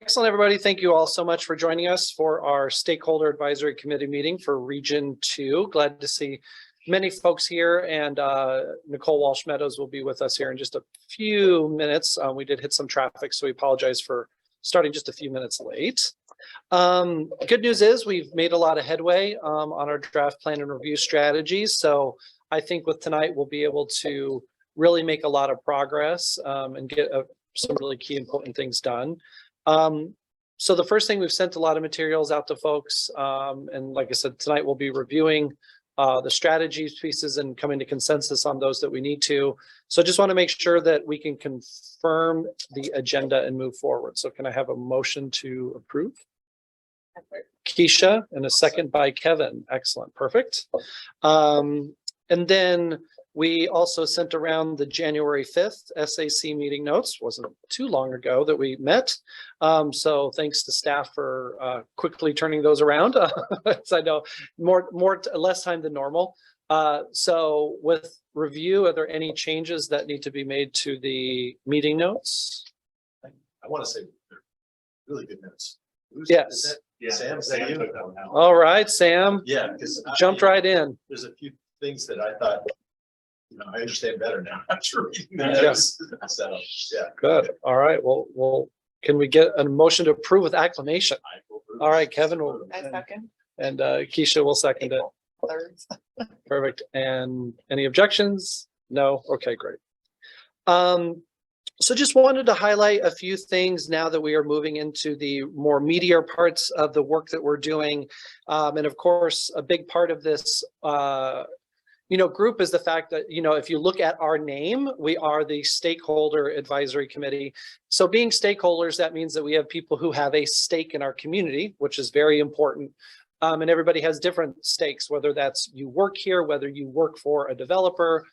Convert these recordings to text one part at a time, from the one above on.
Excellent, everybody. Thank you all so much for joining us for our Stakeholder Advisory Committee meeting for Region 2. Glad to see many folks here, and Nicole Walsh-Meadows will be with us here in just a few minutes. We did hit some traffic, so we apologize for starting just a few minutes late. Good news is we've made a lot of headway on our draft plan and review strategies. So I think with tonight, we'll be able to really make a lot of progress and get some really key important things done. So the first thing, we've sent a lot of materials out to folks. And like I said, tonight we'll be reviewing the strategies pieces and coming to consensus on those that we need to. So just want to make sure that we can confirm the agenda and move forward. So can I have a motion to approve? Keisha, and a second by Kevin. Excellent. Perfect. And then we also sent around the January 5th SAC meeting notes. Wasn't too long ago that we met. So thanks to staff for quickly turning those around. So I know less time than normal. So with review, are there any changes that need to be made to the meeting notes? I want to say they're really good notes. Yes. Yeah. Sam took that one out. All right, Sam. Yeah, because jumped right in. There's a few things that I thought, I understand better now after reading that. Yes. So, yeah. Good. All right. Well, can we get a motion to approve with acclamation? All right, Kevin will. I second. And Keisha will second it. Thirds. Perfect. And any objections? No? Okay, great. So just wanted to highlight a few things now that we are moving into the more meatier parts of the work that we're doing. And of course, a big part of this group is the fact that, if you look at our name, we are the Stakeholder Advisory Committee. So being stakeholders, that means that we have people who have a stake in our community, which is very important. And everybody has different stakes, whether that's you work here, whether you work for a developer,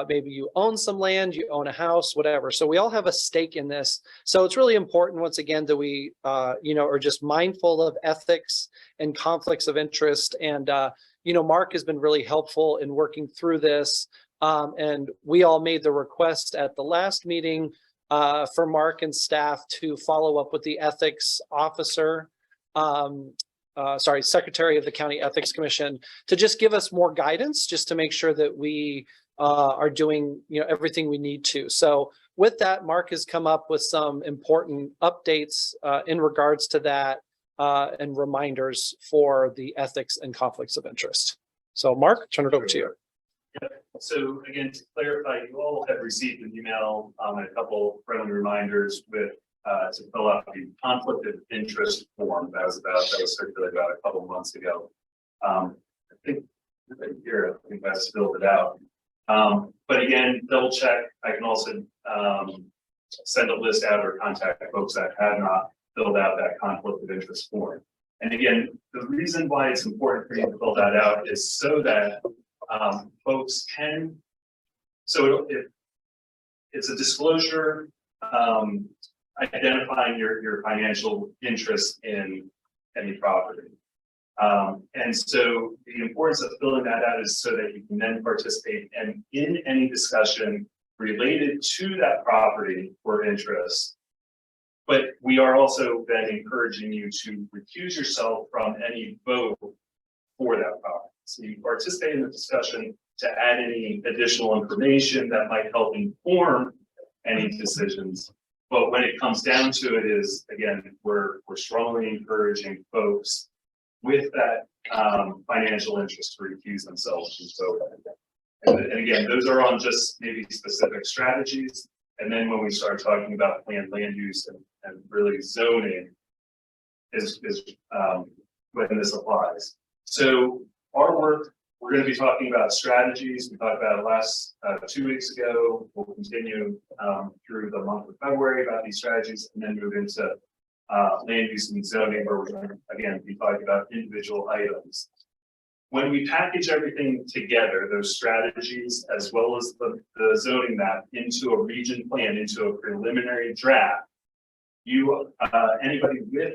maybe you own some land, you own a house, whatever. So we all have a stake in this. So it's really important, once again, that we, are just mindful of ethics and conflicts of interest. And, Mark has been really helpful in working through this. And we all made the request at the last meeting for Mark and staff to follow up with the ethics officer, Secretary of the County Ethics Commission, to just give us more guidance, just to make sure that we are doing everything we need to. So with that, Mark has come up with some important updates in regards to that and reminders for the ethics and conflicts of interest. So Mark, turn it over to you. Yeah. So again, to clarify, you all have received an email and a couple friendly reminders with to fill out the conflict of interest form that was circulated about a couple months ago. I think that's filled it out. But again, double check. I can also send a list out or contact folks that have not filled out that conflict of interest form. And again, the reason why it's important for you to fill that out is so that folks can, it's a disclosure identifying your financial interest in any property. And so the importance of filling that out is so that you can then participate in any discussion related to that property or interest. But we are also then encouraging you to recuse yourself from any vote for that property. So you participate in the discussion to add any additional information that might help inform any decisions. But when it comes down to it is, again, we're strongly encouraging folks with that financial interest to recuse themselves from voting. And again, those are on just maybe specific strategies. And then when we start talking about planned land use and really zoning is when this applies. So our work, we're going to be talking about strategies. We talked about it last 2 weeks ago. We'll continue through the month of February about these strategies, and then move into land use and zoning, where we're going to, again, be talking about individual items. When we package everything together, those strategies, as well as the zoning map, into a region plan, into a preliminary draft, anybody with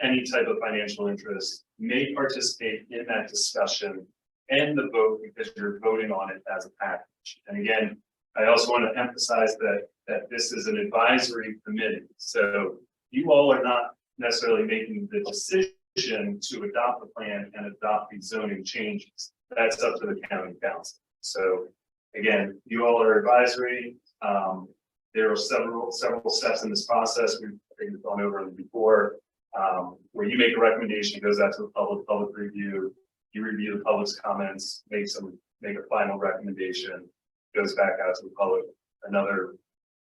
any type of financial interest may participate in that discussion and the vote, because you're voting on it as a package. And again, I also want to emphasize that this is an advisory committee. So you all are not necessarily making the decision to adopt the plan and adopt these zoning changes. That's up to the county council. So again, you all are advisory. There are several steps in this process. We've gone over them before, where you make a recommendation, goes out to the public review. You review the public's comments, make a final recommendation, goes back out to the public, another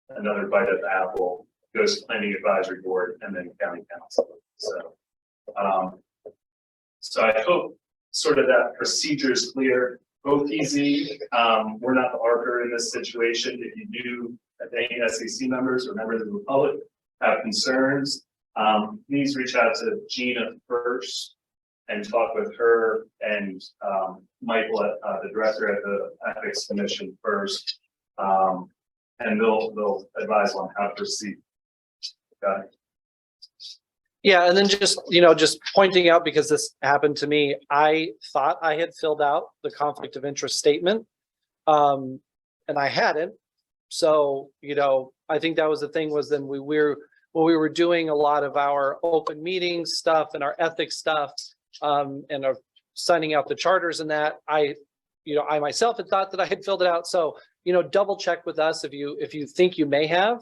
bite at the apple, goes to planning advisory board, and then county council. So I hope sort of that procedure is clear. OPZ, we're not the arbiter in this situation. If you do, if any SAC members or members of the public have concerns, please reach out to Gina first and talk with her and Michael, the director at the Ethics Commission first, and they'll advise on how to proceed. Okay. Yeah, and then just pointing out, because this happened to me, I thought I had filled out the conflict of interest statement, and I hadn't. So, I think that was the thing, was then we were doing a lot of our open meetings stuff and our ethics stuff, and our signing out the charters and that, I myself had thought that I had filled it out. So, double check with us if you think you may have,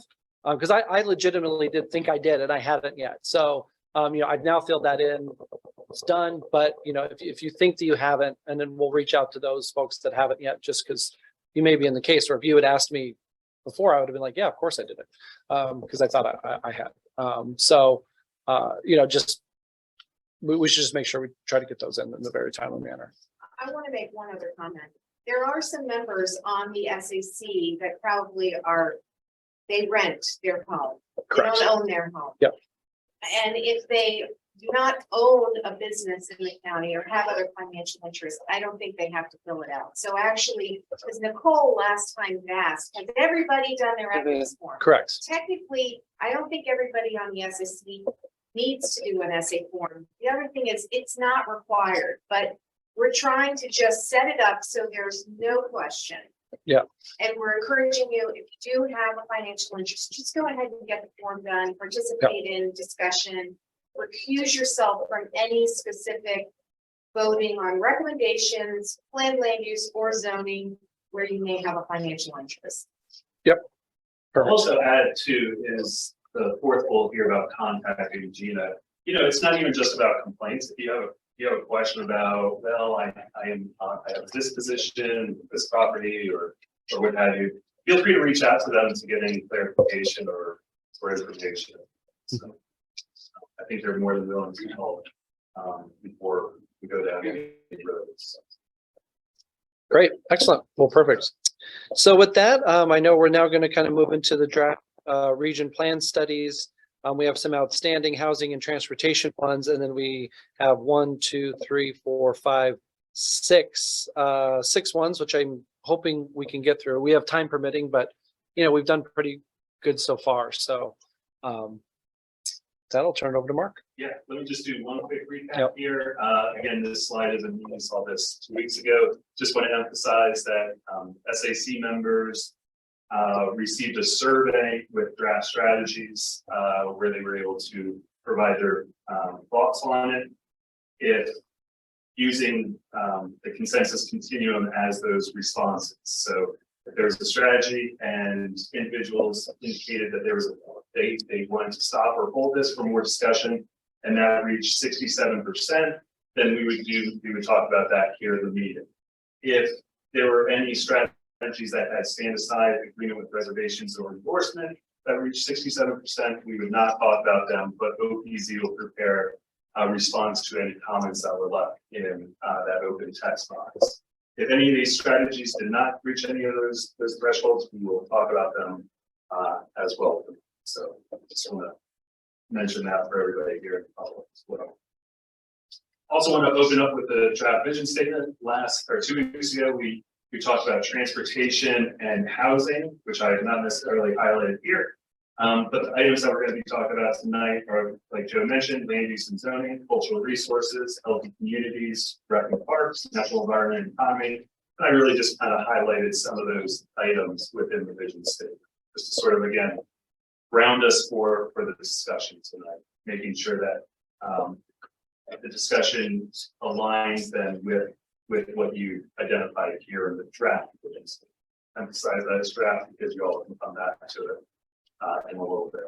because I legitimately did think I did, and I haven't yet. So, I've now filled that in, it's done. But, if you think that you haven't, and then we'll reach out to those folks that haven't yet, just because you may be in the case, or if you had asked me before, I would have been like, yeah, of course I did it, because I thought I had. We should just make sure we try to get those in the very timely manner. I want to make one other comment. There are some members on the SAC that probably they rent their home. Correct. They don't own their home. Yep. And if they do not own a business in the county or have other financial interests, I don't think they have to fill it out. So actually, as Nicole last time asked, has everybody done their ethics form? Correct. Technically, I don't think everybody on the SAC needs to do an essay form. The other thing is, it's not required, but we're trying to just set it up so there's no question. Yeah. And we're encouraging you, if you do have a financial interest, just go ahead and get the form done, participate in discussion, recuse yourself from any specific voting on recommendations, planned land use or zoning where you may have a financial interest. Yep. I'll also add to is the fourth bullet here about contacting Gina. It's not even just about complaints. If you have a question about, well, I have this position, this property, or what have you, feel free to reach out to them to get any clarification or information. So I think they're more than willing to help before we go down any roads. Great, excellent. Well, perfect. So with that, I know we're now going to kind of move into the draft region plan studies. We have some outstanding housing and transportation ones, and then we have 1, 2, 3, 4, 5, 6 ones, which I'm hoping we can get through. We have time permitting, but we've done pretty good so far. So that'll turn it over to Mark. Yeah, let me just do one quick recap Yep. here. Again, this slide isn't new. We saw this 2 weeks ago. Just want to emphasize that SAC members received a survey with draft strategies where they were able to provide their thoughts on it. If using the consensus continuum as those responses. So if there's a strategy and individuals indicated that there was they wanted to stop or hold this for more discussion, and that reached 67%, then we would talk about that here in the meeting. If there were any strategies that had stand aside agreement with reservations or endorsement that reached 67%, we would not talk about them, but OPZ will prepare a response to any comments that were left in that open text box. If any of these strategies did not reach any of those thresholds, we will talk about them as well. So I just want to mention that for everybody here in public as well. Also want to open up with the draft vision statement. 2 weeks ago, we talked about transportation and housing, which I have not necessarily highlighted here. But the items that we're going to be talking about tonight are, like Joe mentioned, land use and zoning, cultural resources, healthy communities, directing parks, natural environment and economy. And I really just kind of highlighted some of those items within the vision statement, just to sort of, again, ground us for the discussion tonight. making sure that the discussion aligns then with what you identified here in the draft. Emphasize that as draft because you all can come back to it in a little bit.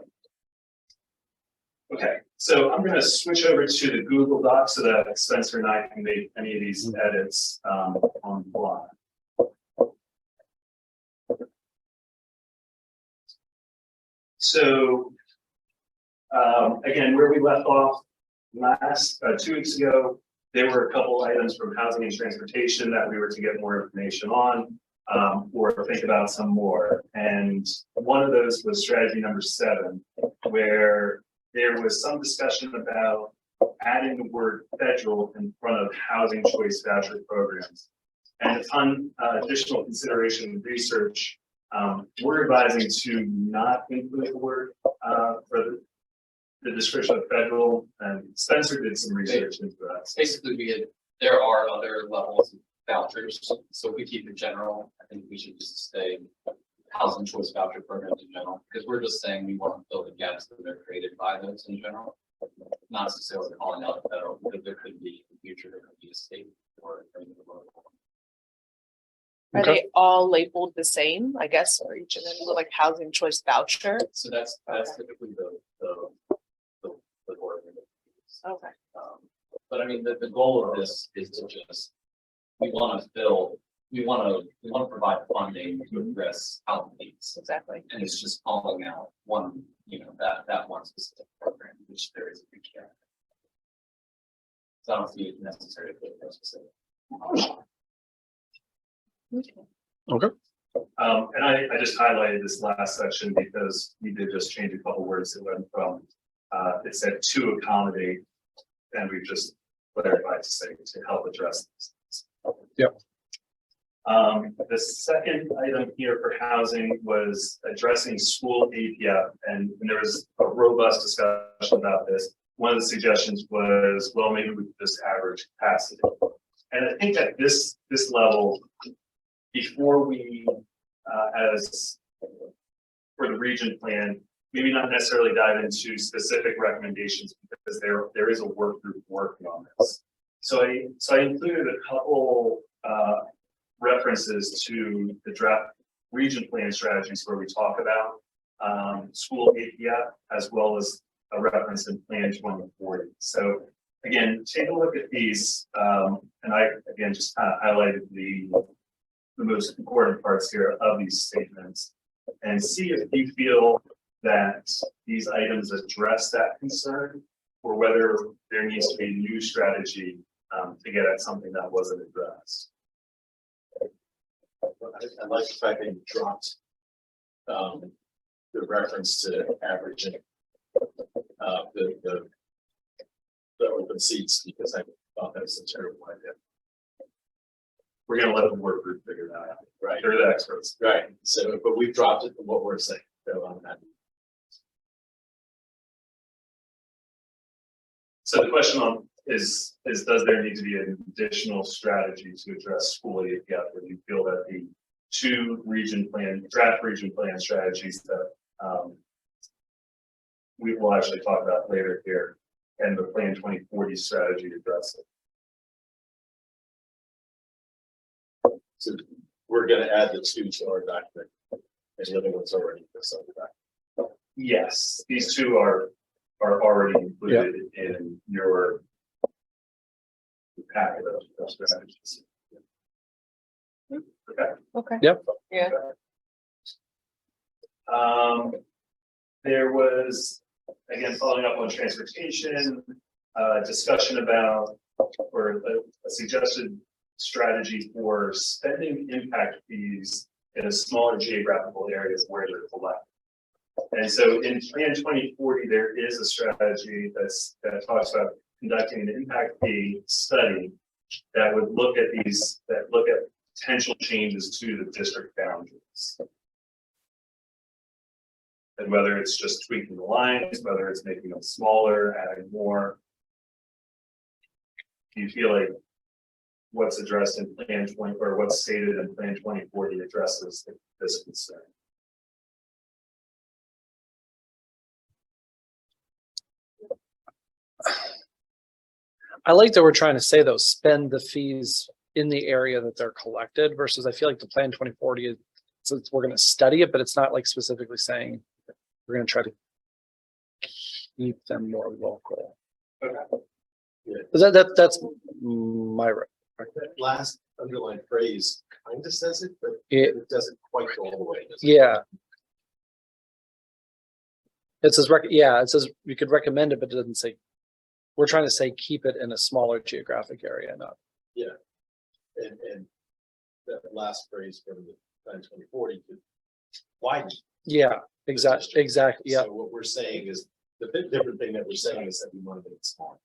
Okay, so I'm going to switch over to the Google Doc so that Spencer and I can make any of these edits on the fly. So again, where we left off last 2 weeks ago, there were a couple items from housing and transportation that we were to get more information on or think about some more. And one of those was strategy number 7, where there was some discussion about adding the word federal in front of housing choice voucher programs. And upon additional consideration and research, we're advising to not include the word for the description of federal, and Spencer did some research into that. Basically, there are other levels of vouchers, so if we keep it general, I think we should just say housing choice voucher programs in general, because we're just saying we want to fill the gaps that are created by those in general, not necessarily calling out the federal, because there could be in the future, there could be a state or the local. Are Okay. they all labeled the same, I guess, or each of them look like housing choice voucher? So that's typically the word. Okay. But I mean, the goal of this is to just, we want to provide funding to address housing needs. Exactly. And it's just calling out one, that one specific program, which there is a huge gap. So I don't see it necessary to put it specific. Okay. And I just highlighted this last section because we did just change a couple words. It went from, it said to accommodate, and we've just clarified to say to help address this. Yep. The second item here for housing was addressing school APF, and there was a robust discussion about this. One of the suggestions was, well, maybe we could just average capacity. And I think at this level, before we, as for the region plan, maybe not necessarily dive into specific recommendations because there is a work group working on this. So I included a couple references to the draft region plan strategies where we talk about school APF as well as a reference in Plan 2040. So again, take a look at these, and I again just kind of highlighted the most important parts here of these statements, and see if you feel that these items address that concern, or whether there needs to be a new strategy to get at something that wasn't addressed. I like the fact that you dropped the reference to averaging the open seats, because I thought that was a terrible idea. We're going to let the work group figure that out. Right. They're the experts. Right. So, but we've dropped it from what we're saying. So on that. So the question is does there need to be an additional strategy to address school APF? Or do you feel that the two draft region plan strategies that we will actually talk about later here, and the Plan 2040 strategy address it? So we're going to add the two to our document, and the other one's already for some document. Yes, these two are already included in your packet of strategies. Okay. Okay. Yep. Yeah. There was, again, following up on transportation, discussion about, or a suggested strategy for spending impact fees in a smaller geographical areas where they're collected. And so in Plan 2040, there is a strategy that talks about conducting an impact fee study that would look at potential changes to the district boundaries. And whether it's just tweaking the lines, whether it's making them smaller, adding more. Do you feel like what's addressed in Plan 20, or what's stated in Plan 2040 addresses this concern? I like that we're trying to say though, spend the fees in the area that they're collected versus I feel like the plan 2040 is, so we're gonna study it, but it's not like specifically saying we're gonna try to keep them more local. That's my, That last underlined phrase kind of says it, but it, it doesn't quite go all the way. does it? yeah. It says, yeah, it says we could recommend it, but it doesn't say, we're trying to say, keep it in a smaller geographic area, not. And that last phrase from the plan 2040 could widen. Yeah, exactly, yeah. So what we're saying is, the bit different thing that we're saying is that we want to make it small.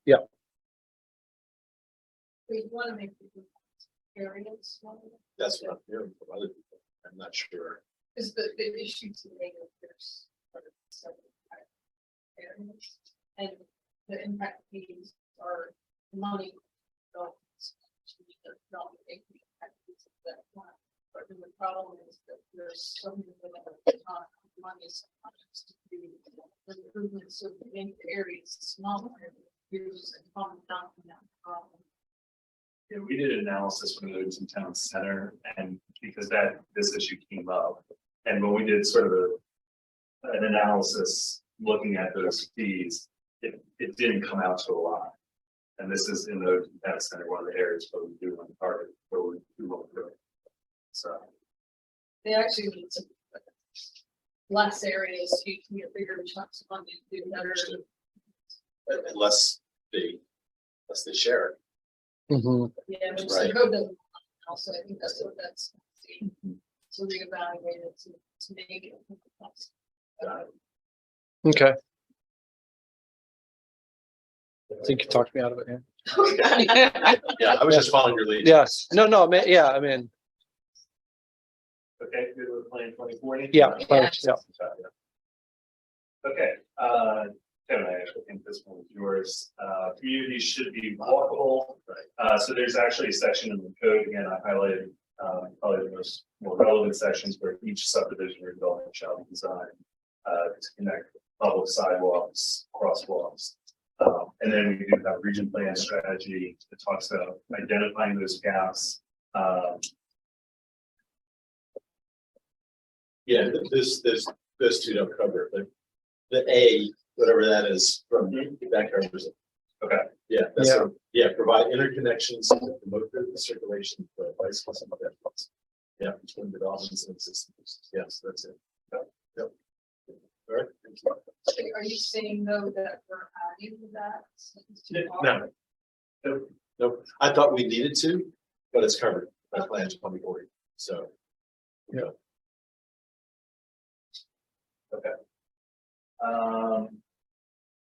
We want to make the areas smaller. That's what I'm hearing from other people. I'm not sure. Is the issue today that there's areas and the impact fees are money. But the problem is that there's so many money sometimes to do the improvements of the areas smaller. Here's a common problem. Yeah, we did an analysis when we was in town center, and because this issue came up, and when we did sort of an analysis looking at those fees, it didn't come out to a lot. And this is in the town center, one of the areas where we do want to target, where we want to do it. So. They actually need some less areas, so you can get bigger chunks of money to do better. Unless they share. Mhm. Yeah, but Right. the code doesn't also, I think that's what that's. So reevaluate it to make it. Okay. I think you talked me out of it, yeah. Yeah, I was just following your lead. Yes, no, yeah, I mean, Okay, good with plan 2040? yeah. Yeah. Okay, Kevin, I think this one is yours. Communities should be walkable. So there's actually a section in the code, again, I highlighted, probably the more relevant sections where each subdivision or development shall be designed to connect public sidewalks, crosswalks. And then we do have a region plan strategy that talks about identifying those gaps. Yeah, those two don't cover it, but the A, whatever that is, from that covers it. Okay. Yeah, provide interconnections to promote the circulation for bicycles and pedestrians. Yeah, between developments and systems. Yes, that's it. Yep. All right. Thank you. Are you saying though that we're adding to that? No. Nope. I thought we needed to, but it's covered by plan 2040. So. Yeah. Okay.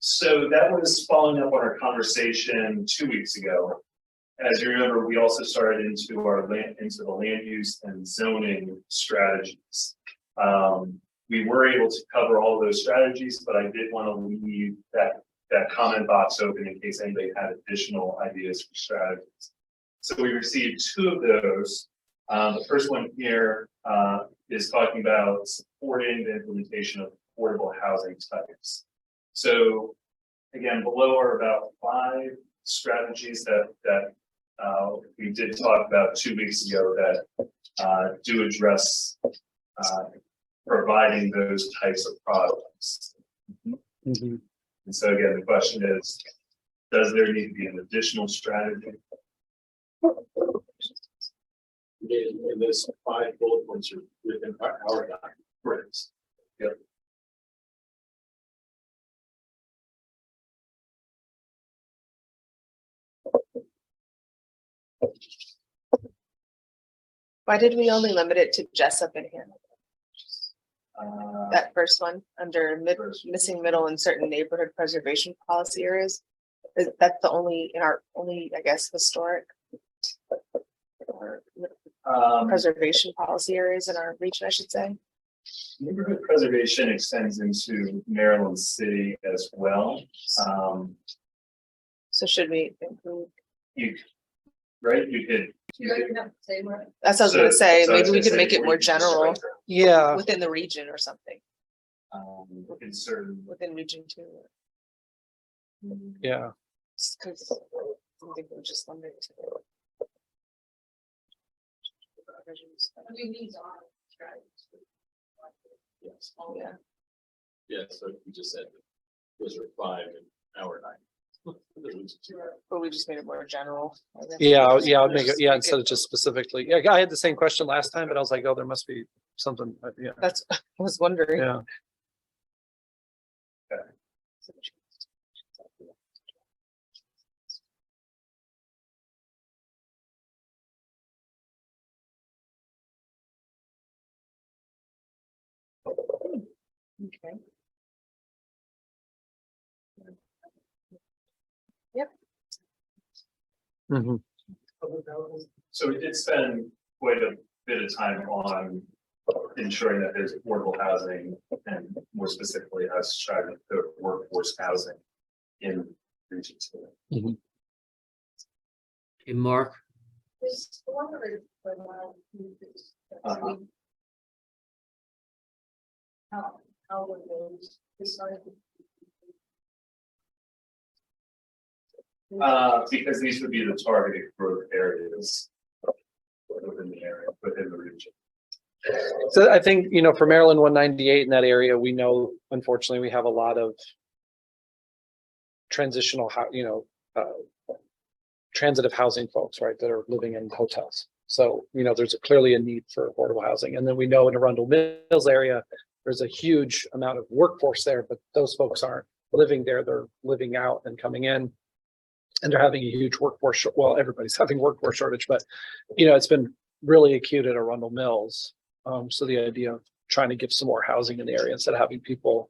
So that was following up on our conversation 2 weeks ago. As you remember, we also started into the land use and zoning strategies. We were able to cover all of those strategies, but I did want to leave that comment box open in case anybody had additional ideas for strategies. So we received 2 of those. The first one here is talking about supporting the implementation of affordable housing types. So again, below are about 5 strategies that we did talk about 2 weeks ago that do address providing those types of products. Mhm. And so again, the question is, does there need to be an additional strategy? And those 5 bullet points are within our document. Yep. Why did we only limit it to Jessup and Hanover? That first one under missing middle in certain neighborhood preservation policy areas. That's the only in our only, I guess, historic or preservation policy areas in our region, I should say. Neighborhood preservation extends into Maryland City as well. So should we include? You could. That's what I was gonna say. So I was Maybe we gonna could say, make it or more you could just general write there, Yeah, within the region or something, in certain. within region 2. yeah. 'Cause I think we're just limited to. Yes. Yeah, Yeah, so we just said those are 5 and hour 9. but we just made it more general. I guess. Yeah, I'll make it, Just yeah, make instead of just specifically, yeah, I had the same question last time, but I was like, oh, there must be something, yeah, That's, I was wondering. yeah. Okay. Mhm. So we did spend quite a bit of time on ensuring that there's affordable housing and more specifically us trying to put workforce housing in region 2. Hey, Mark, Uh-huh. Because these would be the targeted growth areas within the area, within the region. So I think, you know, for Maryland 198 in that area, we know, unfortunately, we have a lot of transitional, transitive housing folks, right, that are living in hotels. So, you know, there's clearly a need for affordable housing. And then we know in Arundel Mills area, there's a huge amount of workforce there, but those folks aren't living there. They're living out and coming in. And they're having a huge workforce, well, everybody's having workforce shortage, but, you know, it's been really acute at Arundel Mills. So the idea of trying to give some more housing in the area instead of having people.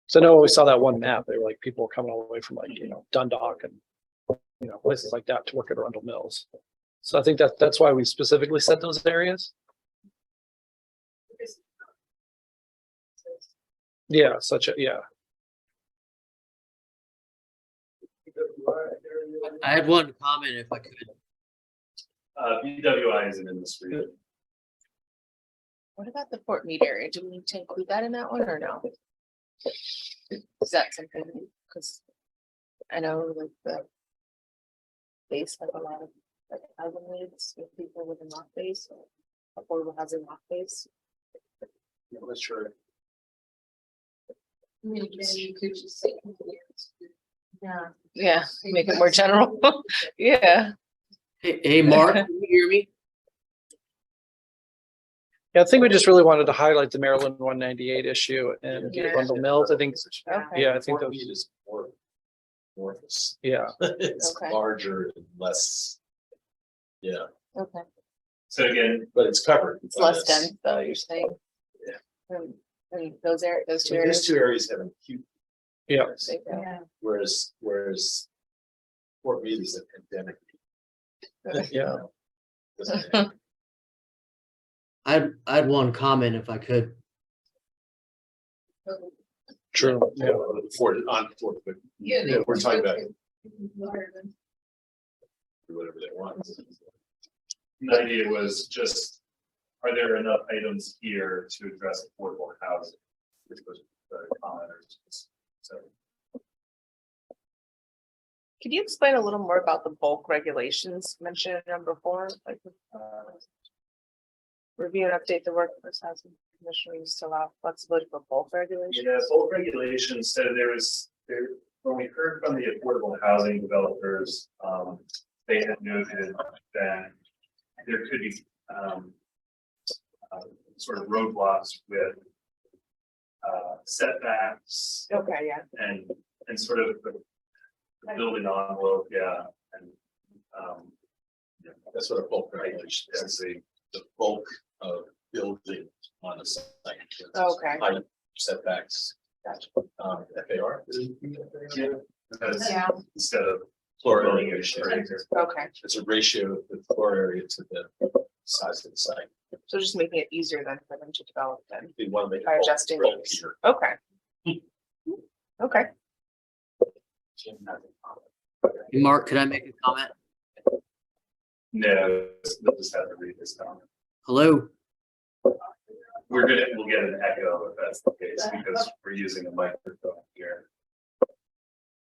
So I know when we saw that one map, they were like, people were coming all the way from like, you know, Dundalk and, you know, places like that to work at Arundel Mills. So I think that's why we specifically set those areas. Yeah, yeah. I had one comment if I could. BWI isn't in this region. What about the Fort Meade area? Do we need to include that in that one or no? Is that something, because I know like the base have a lot of like housing needs with people living off base or affordable housing off base. I'm not sure. Yeah, make it more general. Yeah. Hey, Mark, can you hear me? Yeah, I think we just really wanted to highlight the Maryland 198 issue and Yeah. Arundel Mills. I think, Okay. yeah, I think Fort those, Meade is more amorphous. yeah. It's Okay. larger and less. Yeah, Okay. So again, but it's covered. It's by less this. dense though, you're saying? Yeah. And those two I mean, those areas. 2 areas have acute. Yeah. Yeah. Whereas Fort Meade is a endemic. Yeah. Doesn't- I had one comment if I could. True. Yeah. Fort, but yeah, we're talking about whatever they want. the idea was just, are there enough items here to address affordable housing? Which was the commenters. So Could you explain a little more about the bulk regulations mentioned in number 4? Like, review and update the workforce housing commission to allow flexibility for bulk regulations. yeah, both regulations, so when we heard from the affordable housing developers, they had noted that there could be sort of roadblocks with setbacks Okay, yeah. and sort of the building envelope, yeah, and That's what a bulk regulation is, the bulk of building on a site. Okay. Height, setbacks. Gotcha. FAR. because Yeah. instead of Floor building area. a area. Okay, It's a ratio of the floor area to the size of the site. so just making it easier then for them to develop then. We want to make. it By bulk adjusting for things. Peter. Okay. Okay. Hey, Mark, could I make a comment? No, we'll just have to read this down. Hello? We'll get an echo if that's the case, because we're using a microphone here.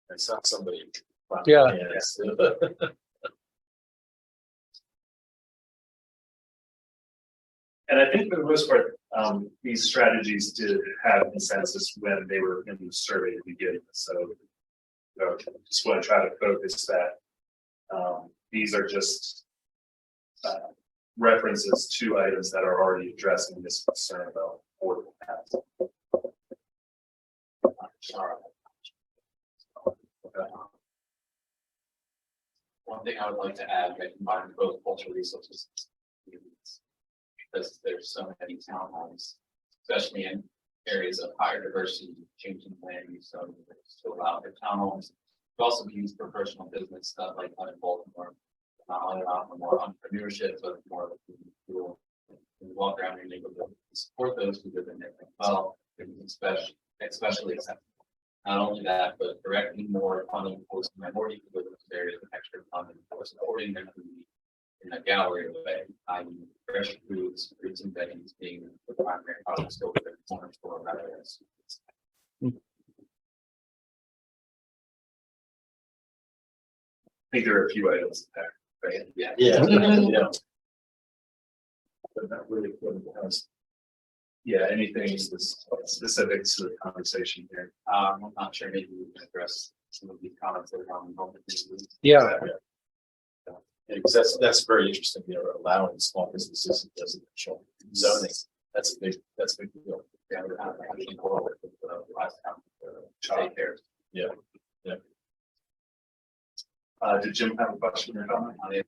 It's not somebody Yeah. Yes. And I think for the most part, these strategies did have consensus when they were in the survey to begin with. So just want to try to focus that these are just references to items that are already addressing this concern about affordable housing. One thing I would like to add, by combining both cultural resources, because there's so many townhomes, especially in areas of higher diversity, changing land use, so to allow for townhomes. It also be used for personal business stuff like one in Baltimore, not only allow for more entrepreneurship, but more who walk around your neighborhood, support those who live in it as well, especially acceptable. Not only that, but directly more funding for minority who live in those areas with extra funding for supporting them in a gallery way, i.e. fresh foods, fruits and veggies being the primary product still within the corner store rather than. I think there are a few items there, right? Yeah. Yeah. Yeah. But not really affordable housing. Yeah, anything specific to the conversation here. I'm not sure, maybe we can address some of these comments that are on the. Yeah. Yeah, because that's very interesting, you know, allowing small businesses in residential zoning. That's a big deal. Yeah, we're not actually going with the last time, child care. Yeah. Did Jim have a question or comment on it?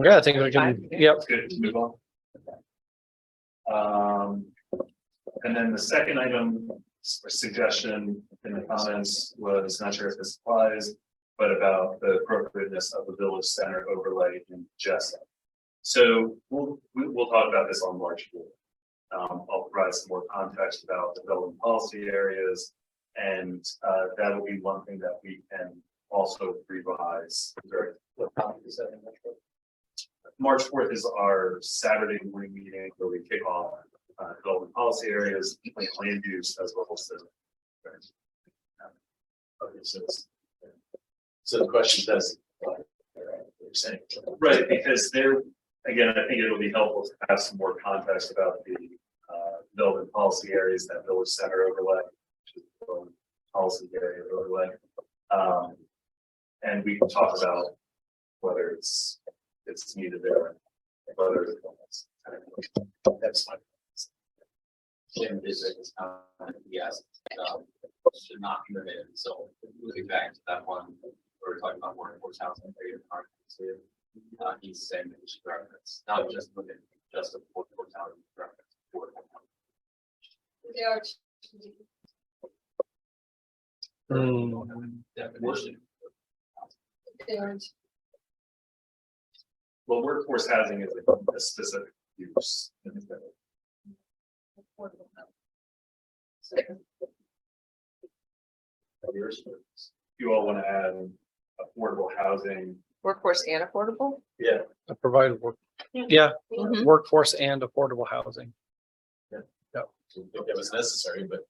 Yeah, I think we can, yep. That's good, move on. And then the second item or suggestion in the comments was, not sure if this applies, but about the appropriateness of the village center overlay in Jessup. So we'll talk about this on March 4th. I'll provide some more context about development policy areas, and that'll be one thing that we can also revise. What time is that? March 4th is our Saturday morning meeting where we kick off development policy areas, land use as well as the. Okay, so the question does. You're saying. Right, because there, again, I think it'll be helpful to have some more context about the development policy areas, that village center overlay, which is the development policy area overlay. And we can talk about whether it's needed there, whether it's that's fine. Jim is yes, should not be limited. So moving back to that one, we're talking about workforce housing. He's saying that we should reference, not just limit, just a workforce housing reference. There are Definition. Well, workforce housing is a specific use. You all want to add affordable housing? Workforce and affordable? Yeah. Provide work, yeah, Mhm. workforce and affordable housing. I think that was necessary, but.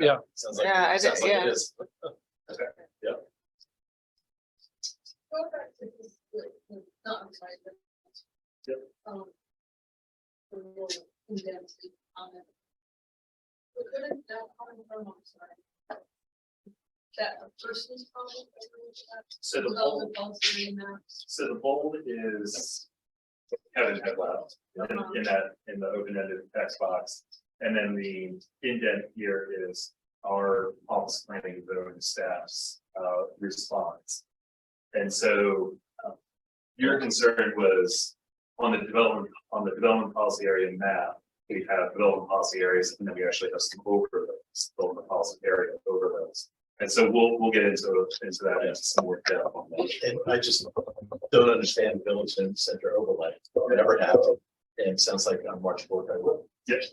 Yeah. Sounds like, Yeah, sounds like it is. So the bold is Kevin had left in the open-ended text box. And then the indent here is our office planning zone staff's response. And so your concern was on the development policy area map, we have development policy areas, and then we actually have some overlays, development policy area overlays. And so we'll get into that in some more depth on that. And I just don't understand village and center overlay. I never have. And it sounds like on March 4th, I will. Yes.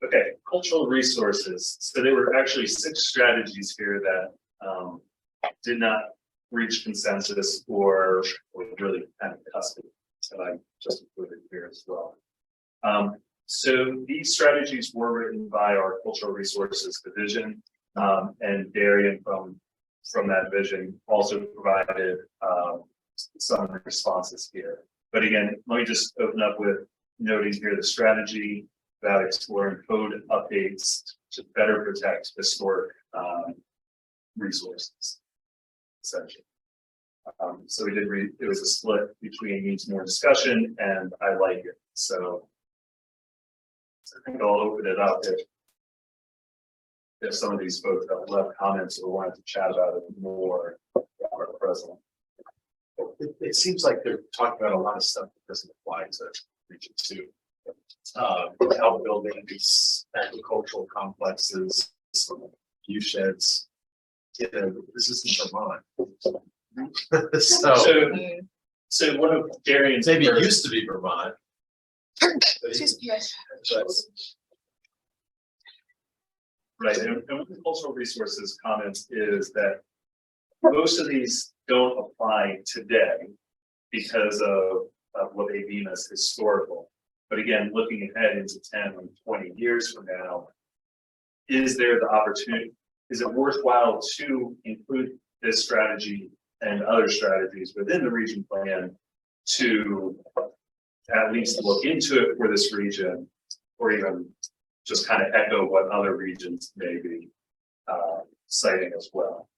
Okay, cultural resources. So there were actually 6 strategies here that did not reach consensus or really kind of custody. So I just included here as well. So these strategies were written by our cultural resources division, and Darian from that division also provided some responses here. But again, let me just open up with noting here the strategy about exploring code updates to better protect historic resources, essentially. So we did read, it was a split between needs more discussion and I like it. So I think I'll open it up if some of these folks have left comments or wanted to chat about it more are present. It seems like they're talking about a lot of stuff that doesn't apply to region two. Outbuilding these agricultural complexes, view sheds. You know, this isn't Vermont. So So one of Darian's maybe it used to be Vermont. But right, and with the cultural resources comments is that most of these don't apply today because of what they deem as historical. But again, looking ahead into 10 or 20 years from now, is there the opportunity, is it worthwhile to include this strategy and other strategies within the region plan to at least look into it for this region, or even just kind of echo what other regions may be citing as well.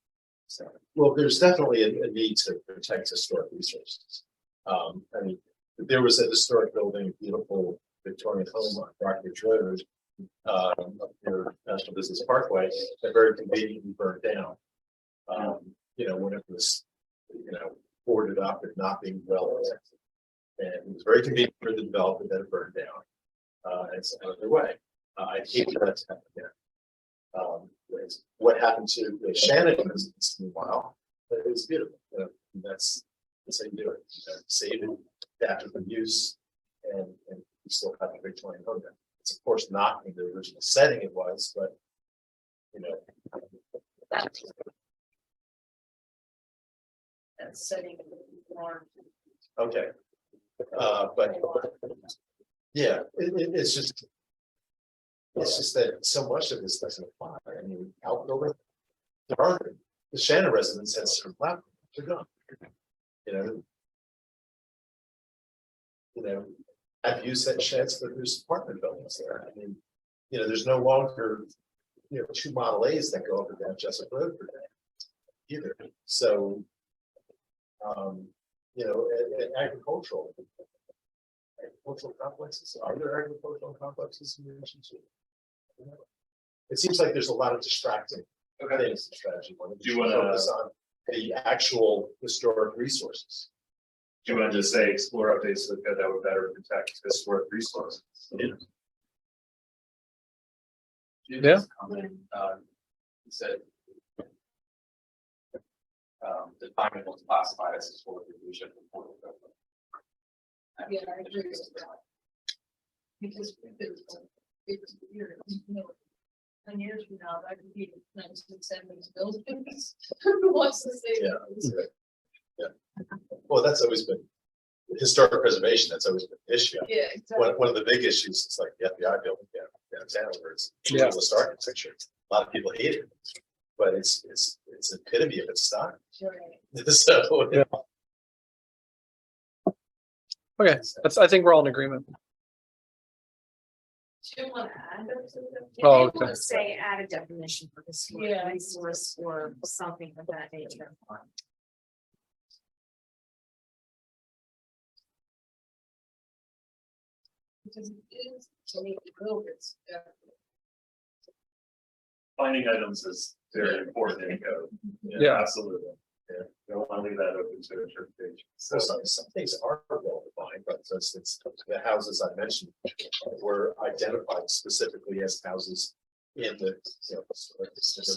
So, well, there's definitely a need to protect historic resources. I mean, there was a historic building, beautiful Victorian home on Rockridge Road, up near National Business Parkway, that very conveniently burned down. You know, when it was, you know, boarded up and not being well protected. And it was very convenient for the developer that it burned down. And so on their way. I hate that that's happened there. What happened to the Shannon residence meanwhile, it was beautiful. That's how you do it. You know, save it, adapt the use, and you still have a Victorian home there. It's of course not in the original setting it was, but you know. That's setting more. Okay. But yeah, it's just that so much of this doesn't apply. I mean, outbuilding, there are the Shannon residents had certain platforms, they're gone. You know, I've used that sheds, but there's apartment buildings there. I mean, you know, there's no longer, you know, 2 Model A's that go up and down Jessup Road per day either. So, you know, and agricultural complexes, are there agricultural complexes in the region too? You know, it seems like there's a lot of distracting things in strategy. Do you want to focus on the actual historic resources? Do you want to just say explore updates that would better protect historic resources? Yeah. Comment, he said the document was classified as historic, we should report it. Yeah, I agree with that. Because it was weird, you know, 10 years from now, that could be 1970s buildings. Who wants to say? Yeah, that's right. Yeah. Well, that's always been historic preservation. That's always been an issue. Yeah, exactly. One of the big issues is like the FBI building downtown, where it's Yeah. the architecture. A lot of people hate it, but it's epitome of its style. Right. So Yeah. Okay, I think we're all in agreement. Do you want to add? Oh, You okay. want to say add a definition for historic Yeah. resource or something of that nature. Because it is, so many buildings. Finding items is very important in code. Yeah. Absolutely. Yeah, don't want to leave that open to interpretation. So some things are well defined, but for instance, the houses I mentioned were identified specifically as houses in the, you know,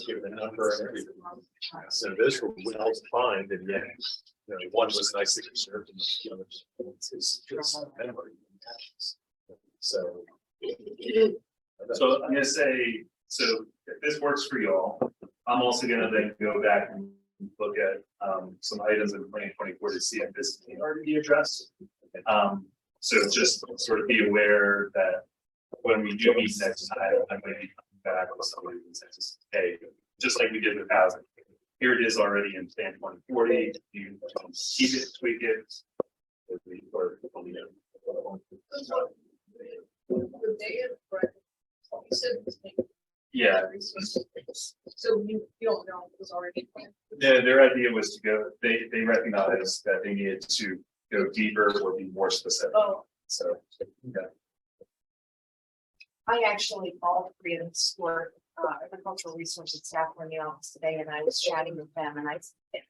given a number and everything. So those were well defined, and yet, you know, one was nicely preserved and the other is just memory. So. So I'm gonna say, so if this works for y'all, I'm also gonna then go back and look at some items in 2024 to see if this can already be addressed. So just sort of be aware that when we do meet next time, I might be coming back with somebody who says, hey, just like we did with housing. Here it is already in plan 2040, you can keep it, tweak it. Or, you know. Yeah, So you don't know it was already planned. their idea was to go, they recognized that they needed to go deeper or be more specific, Oh, so. Yeah. I actually called three of the store, agricultural resources staff in the office today, and I was chatting with them, and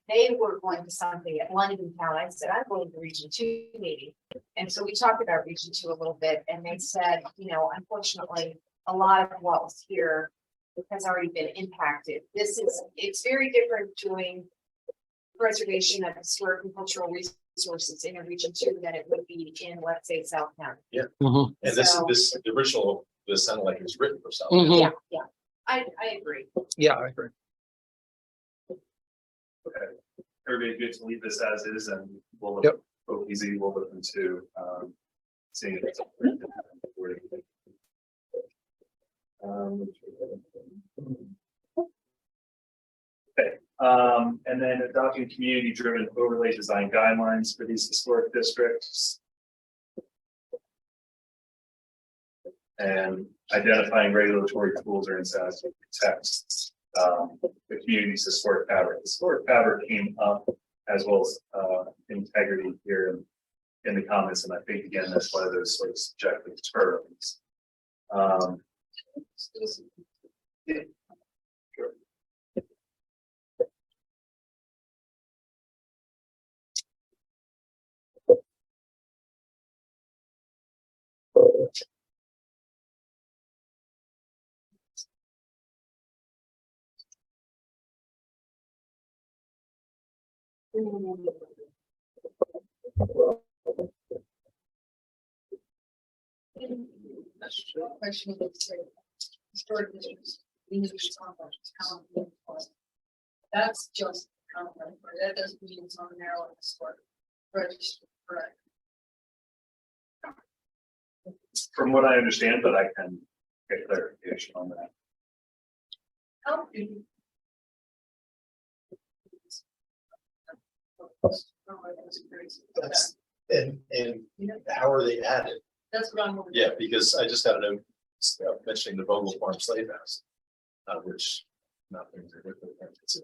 they were going to something at London Town. I said, I'm going to Region 2 meeting. And so we talked about Region 2 a little bit, and they said, you know, unfortunately, a lot of what was here has already been impacted. It's very different doing preservation of historic and cultural resources in a Region 2 than it would be in, let's say, South County. Mhm. And this, So- the original, this sounded like it was written for South. Mhm. Yeah, I agree. Yeah, I agree. Okay, everybody good to leave this as is, and we'll look, Yep. easy, we'll look into, seeing if it's. Okay, and then adopting community-driven overlay design guidelines for these historic districts. And identifying regulatory tools or incentives to protect the community's historic fabric. Historic fabric came up as well as integrity here in the comments, and I think again that's one of those sort of subjective terms. Yeah, sure. that's true. Question of the historic districts, English complex, town. That's just complex, but that doesn't mean it's on Maryland historic register, correct? From what I understand, but I can get clarification on that. How do you? That's, and how are they added? That's what I'm. Yeah, because I just got a note mentioning the Vogel Farm Slave House, which nothing to do with it, it's in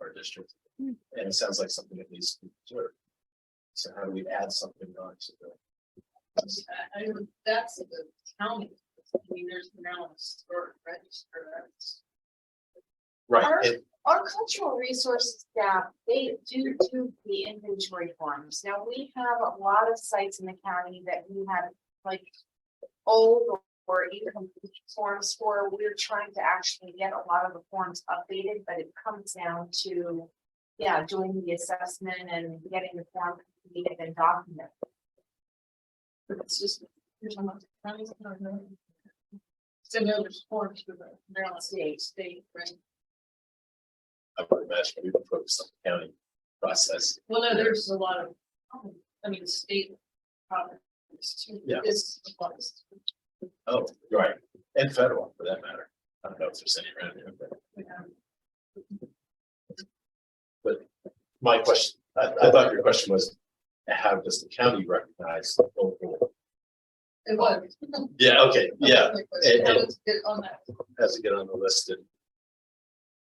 our district. And it sounds like something that needs to be preserved. So how do we add something on to the? I don't, that's the county. I mean, there's the Maryland historic register. That's. Right, and Our cultural resources staff, they do the inventory forms. Now, we have a lot of sites in the county that we have like old or incomplete forms for. We're trying to actually get a lot of the forms updated, but it comes down to, yeah, doing the assessment and getting the form completed and documented. It's just, there's a lot of counties that don't know. So no, there's forms for the Maryland state, right? I would imagine we would focus on the county process. Well, no, there's a lot of, I mean, state properties too. Yeah. This applies. Oh, right, and federal for that matter. I don't know if there's any around here, but my question, I thought your question was, how does the county recognize the local? It was. Yeah, okay, yeah, and- That was good on that. has to get on the list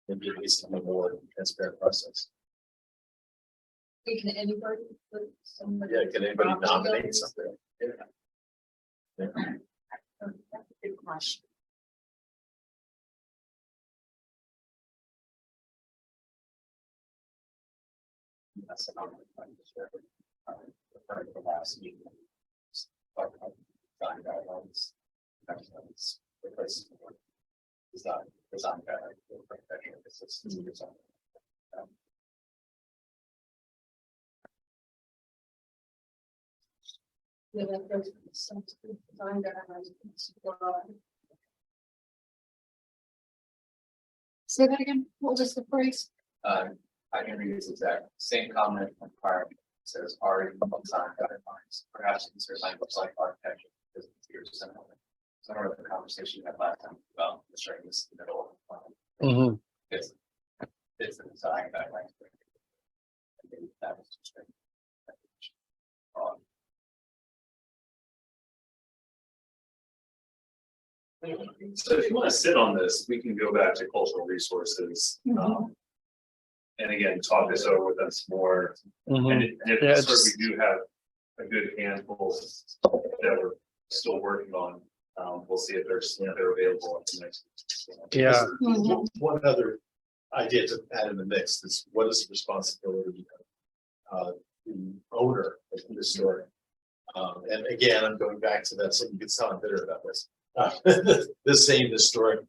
and be a more transparent process. Can anybody put somebody? Yeah, can anybody nominate something? Yeah. Yeah. That's a good question. That's another point. The last meeting. Design guidelines. Replace. Design guidelines. It's design. Yeah, that goes with some design guidelines. Say that again, what was the phrase? I can read this exact same comment from prior. says already design guidelines, perhaps insert language like architecture. Because it's here similar. So I remember the conversation we had last time about ensuring this in the middle of the plan. Mhm. It's the design guidelines. I think that was just great. So if you want to sit on this, we can go back to cultural resources. And again, talk this over with them some more. Mhm. And if Yeah, sort of it's- we do have a good handful that we're still working on, we'll see if they're available at the next. Yeah. One other idea to add in the mix is what is the responsibility of the owner of the historic? And again, I'm going back to that, so you can sound bitter about this. The same historic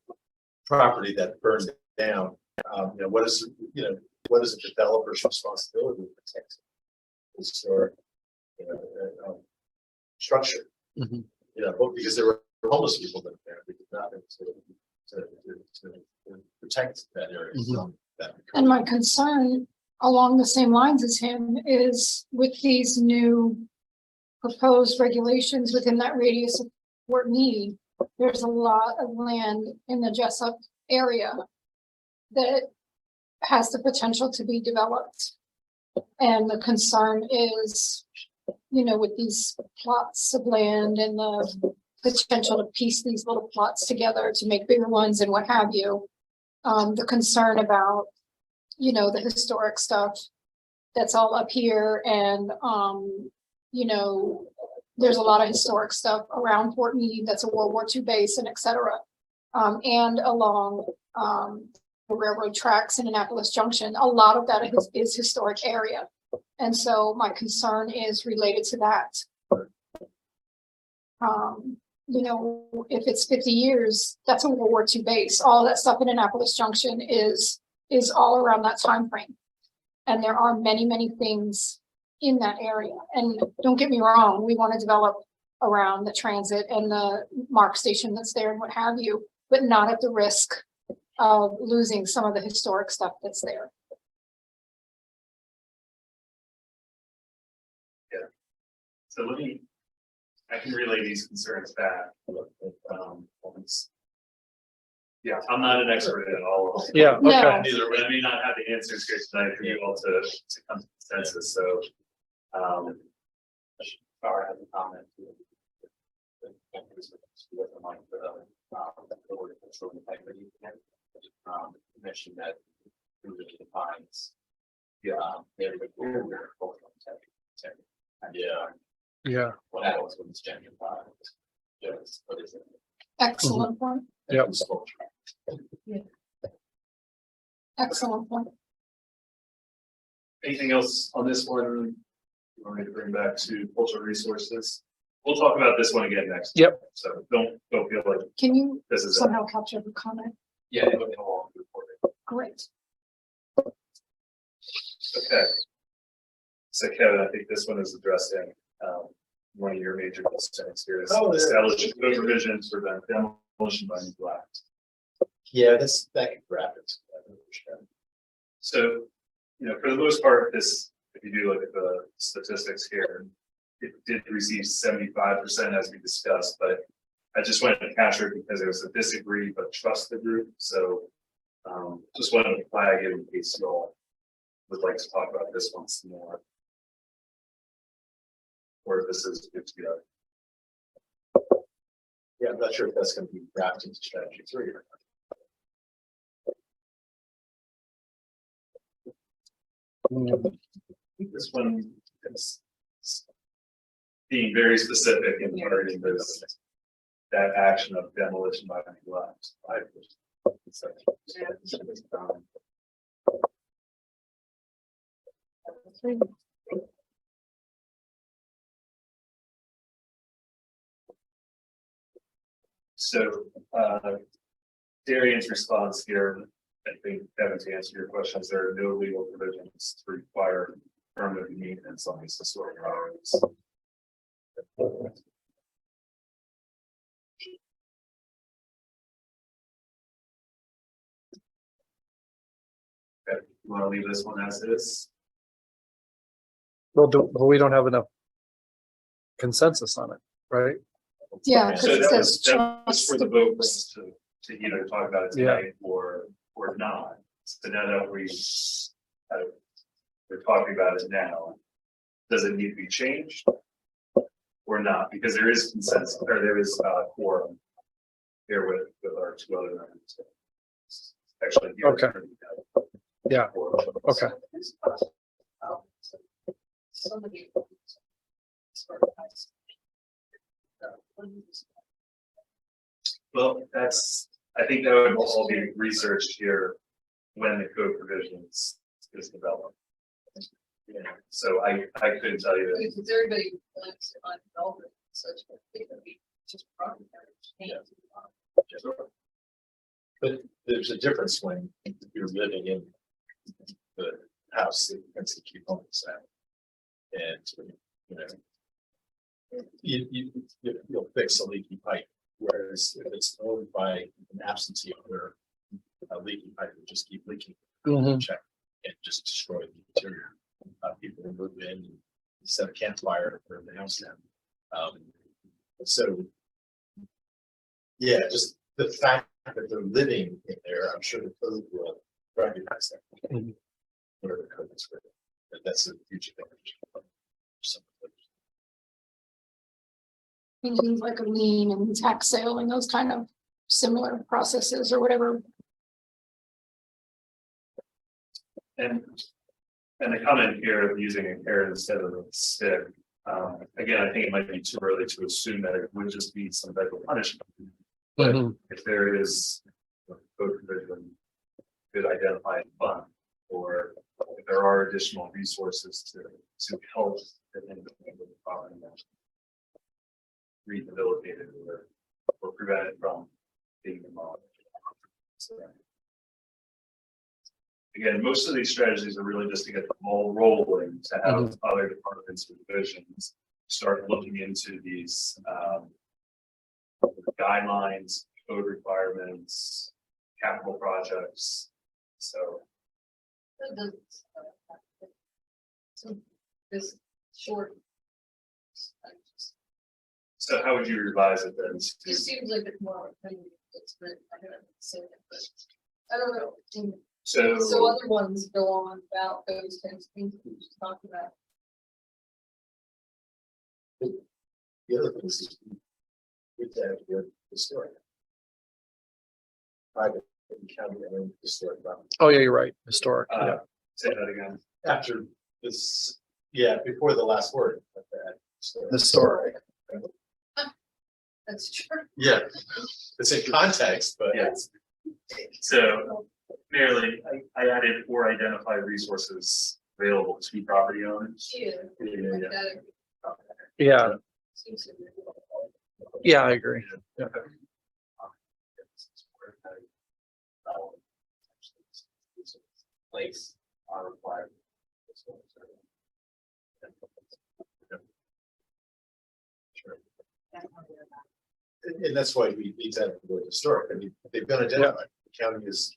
property that burned down, what is, what is a developer's responsibility to protect historic, structure? Mhm. Because there were homeless people living there, we did nothing to protect that area from that. And my concern along the same lines as him is with these new proposed regulations within that radius of Fort Meade, there's a lot of land in the Jessup area that has the potential to be developed. And the concern is, with these plots of land and the potential to piece these little plots together to make bigger ones and what have you. The concern about, the historic stuff that's all up here and, there's a lot of historic stuff around Fort Meade that's a World War II base and et cetera. And along the railroad tracks in Annapolis Junction, a lot of that is historic area. And so my concern is related to that. If it's 50 years, that's a World War II base. All that stuff in Annapolis Junction is all around that time frame. And there are many, many things in that area. And don't get me wrong, we want to develop around the transit and the MARC station that's there and what have you, but not at the risk of losing some of the historic stuff that's there. So I can relay these concerns back. Yeah, I'm not an expert in all of them. Yeah, No. okay. Neither, but I may not have the answers here tonight for you all to come to consensus, so. Or have a comment. Mentioned that it really defines. There we go. Yeah. What happens when it's gentrified? Yes, what is it? Excellent point. Yep. Excellent point. Anything else on this one? You want me to bring back to cultural resources? We'll talk about this one again next. Yep. So don't feel like Can you this is. somehow capture the comment? Yeah, it would go along with the Great. Okay. So Kevin, I think this one is addressing one of your major concerns here is Oh, yeah. establishing code provisions for demolition by neglect. Yeah, that's back in graphics. So, for the most part, this, if you do look at the statistics here, it did receive 75% as we discussed, but I just wanted to capture it because it was a disagree but trust the group. So just wanted to flag it in case you all would like to talk about this one some more. Or if this is good to go. Yeah, I'm not sure if that's going to be wrapped into strategy 3 or not. This one is being very specific in regarding this, that action of demolition by neglect. Right? So, Darian's response here, I think, Kevin, to answer your questions, there are no legal provisions to require permanent maintenance on these historic properties. Okay, you want to leave this one as is? Well, we don't have enough consensus on it, right? Yeah, So because it that says was, that was for the vote was to either talk about it Yeah. tonight or not. So now that we're talking about it now, does it need to be changed? Or not? Because there is consensus, or there is quorum here with our two other members. Actually. the other Okay. Yeah. quorum. Okay. Somebody. Well, I think that would all be researched here when the code provisions is developed. Yeah, so I couldn't tell you that. Because everybody likes to find development, such a thing, just property. But there's a difference when you're living in the house that tends to keep homes out. And, you know, you'll fix a leaky pipe, whereas if it's owned by an absentee owner, a leaky pipe will just keep leaking. Mhm. Check and just destroy the interior. People will move in and set a campfire for the house down. So, yeah, just the fact that they're living in there, I'm sure the code will recognize that. Mhm. Whatever the code is written, but that's a future thing. things like a lien and tax sale and those kind of similar processes or whatever. And the comment here of using a carrot instead of a stick, again, I think it might be too early to assume that it would just be some type of punishment. But Mhm. if there is a code provision, could identify a fund, or if there are additional resources to help the property rehabilitated or prevented from being demolished. So, again, most of these strategies are really just to get the ball rolling, to have other departments and divisions start looking into these guidelines, code requirements, capital projects. So So this short. so how would you revise it then? Just seems like it's more of a thing that's been, I don't say that, but I don't know. So So other ones go on about those kinds of things we just talked about. The other thing is with that, the story. Private and county owned historic property. Oh, yeah, you're right. Historic. Yeah. say that again. After this, yeah, before the last word. Like that. Historic. That's true. Yeah, it's in context, but. Yes. So merely, I added or identify resources available to property owners. Yeah. Yeah. That Yeah, seems to be- yeah, I agree. Yeah. Place are required. And that's why we need to have the word historic. I mean, they've been identified. The county is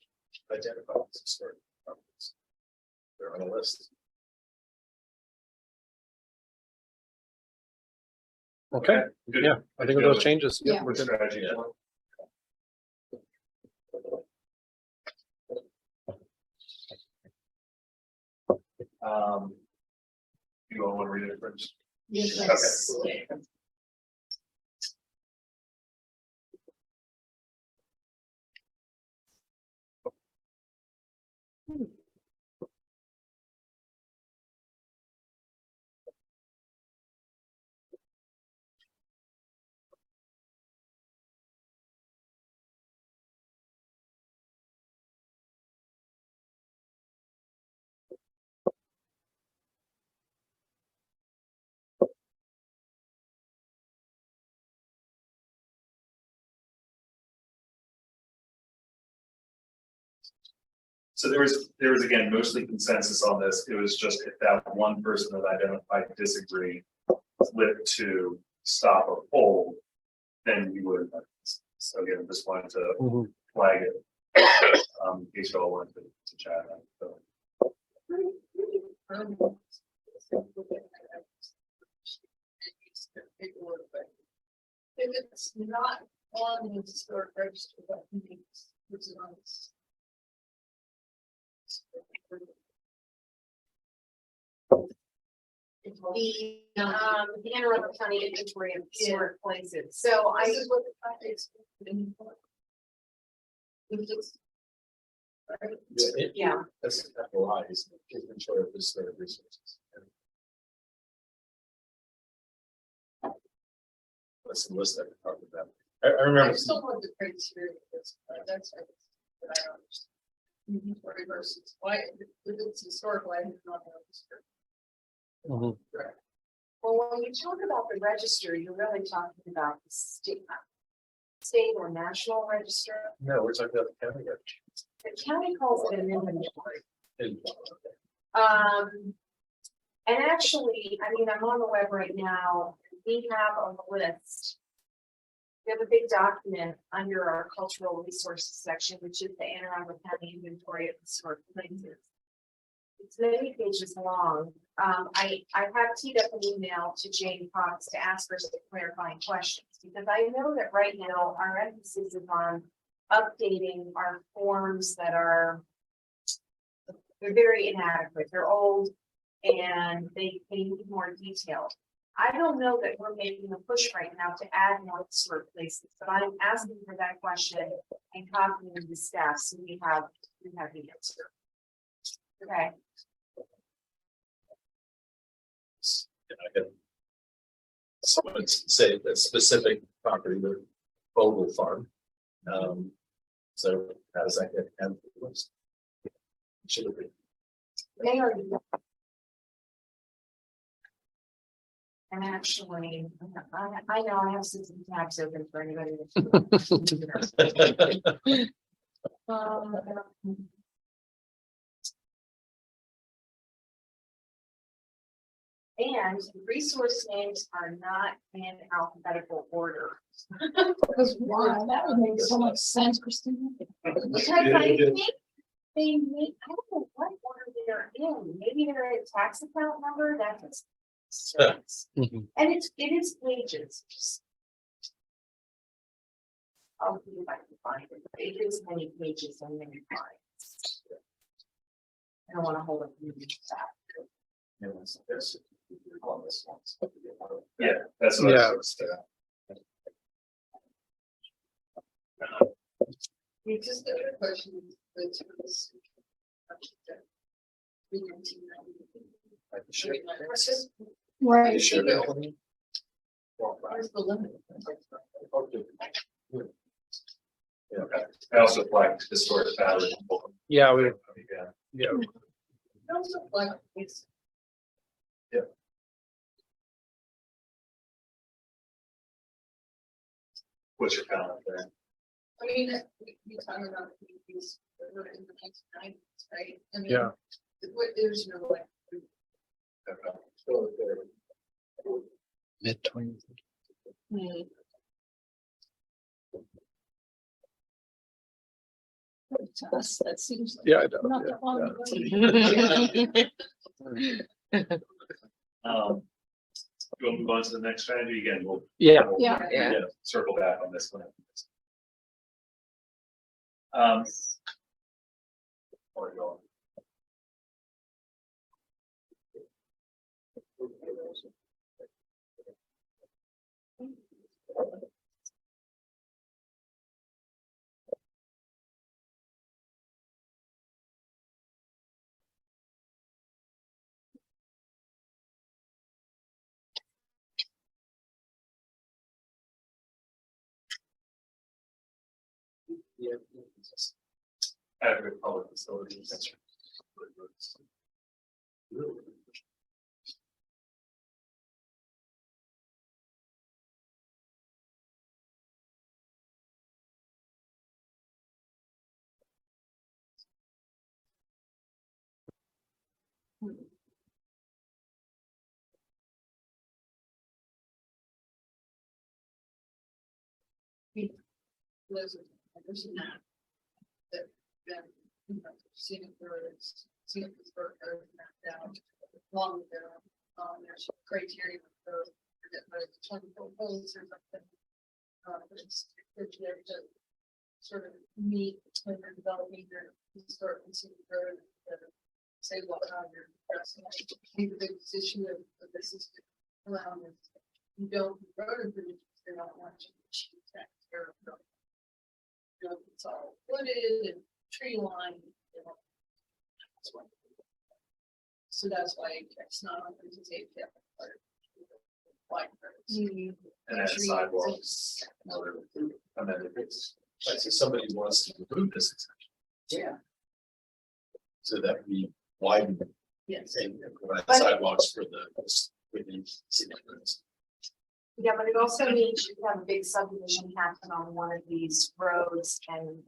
identified as historic properties. They're on a list. Okay, Good. yeah, I think with those changes, yeah, Yeah. we're good. Strategy. Yeah. You all want to read it first? Yes. Okay. So there was again mostly consensus on this. It was just if that one person that identified disagreed, flip to stop or hold, then you would. So again, just wanted to Mhm. flag it. In case you all wanted to chat. So, If it's not on the historic register, that means it's on. The Anne Arundel County Inventory of Historic Places, so This I, is what the project's. yeah, That's capitalized, inventory of historic resources. That's the list that we're talking about. I I remember. still want the criteria, that's, what I don't understand. Inventory versus why, if it's historical, I did not know. well, when you talk about the register, you're really talking about the state or national register. No, we're talking about the county register. The county calls it an inventory. And- And actually, I mean, I'm on the web right now, we have a list. We have a big document under our cultural resources section, which is the Anne Arundel County Inventory of Historic Places. It's many pages long. I have teed up an email to Jane Cox to ask her some clarifying questions, because I know that right now our emphasis is on updating our forms that are, they're very inadequate, they're old, and they need more detail. I don't know that we're making a push right now to add more historic places, but I'm asking for that question and copying the staff, so we have the answer. Okay. I can. Someone say that specific property, the Vogel Farm. So how does that get added to the list? Should it be? They are. And actually, I know I have system tabs open for anybody. And resource names are not in alphabetical order. Because why? That would make so much sense, Christina. Because I think they need, I don't know what order they're in, maybe they're in tax account number, that's. Mhm. And it is pages. I'll see if I can find it, it is many pages and many lines. I don't wanna hold up. Yeah, that's what I Yeah. was saying. We just had a question. Right. Should Where's the limit? Okay. I also flagged historic value. Yeah, we, Yeah. yeah, Also, like, it's. What's your comment there? I mean, we talk about these, we're in the 1990s, right? I mean, Yeah. There's no like. mid-20s. To us, that seems like Yeah, I know. not Yeah, that long yeah. ago. You want to move on to the next strategy again? We'll. Yeah. we'll, Yeah. Circle back on this one. Where we going? Adequate public facilities. There's a map. That, seen it for, seen it for, mapped out long ago. There's criteria for, forget what it's 24 holes or something. But it's there to sort of meet when you're developing your historic and scenic road. Say what you're addressing. I think the biggest issue of this is around if you build road improvements, they don't want you to achieve that. It's all wooded and tree lined. That's one. So that's why it's not open to take that part. Like And then sidewalks. Another, and then if it's, Like, so somebody wants to remove this exception, yeah, so that we widen yes. and provide But- sidewalks for the, within scenic roads. Yeah, but it also means you have a big subdivision happen on one of these roads and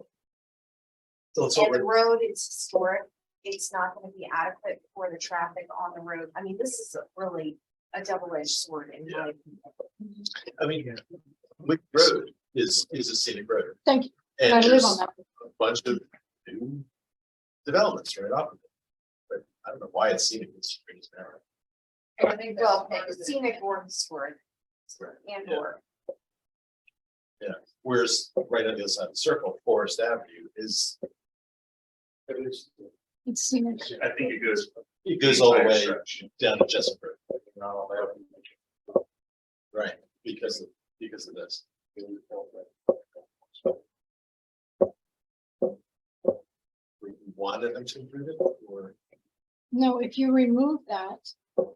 So it's the over, road is historic. It's not gonna be adequate for the traffic on the road. I mean, this is really a double-edged sword in my opinion. I mean, Wick Road is a scenic road. Thank you. And I live there's on that. a bunch of new developments right off of it. But I don't know why it's scenic, it's pretty narrow. And I think Well, that's part of it. scenic or historic and Yeah. or. Whereas right on the other side of the circle, Forest Avenue is. It's scenic. I think it goes. It goes all the entire way stretch. down to Chesapeake. Right, because of this. We wanted them to improve it, or, No, if you remove that,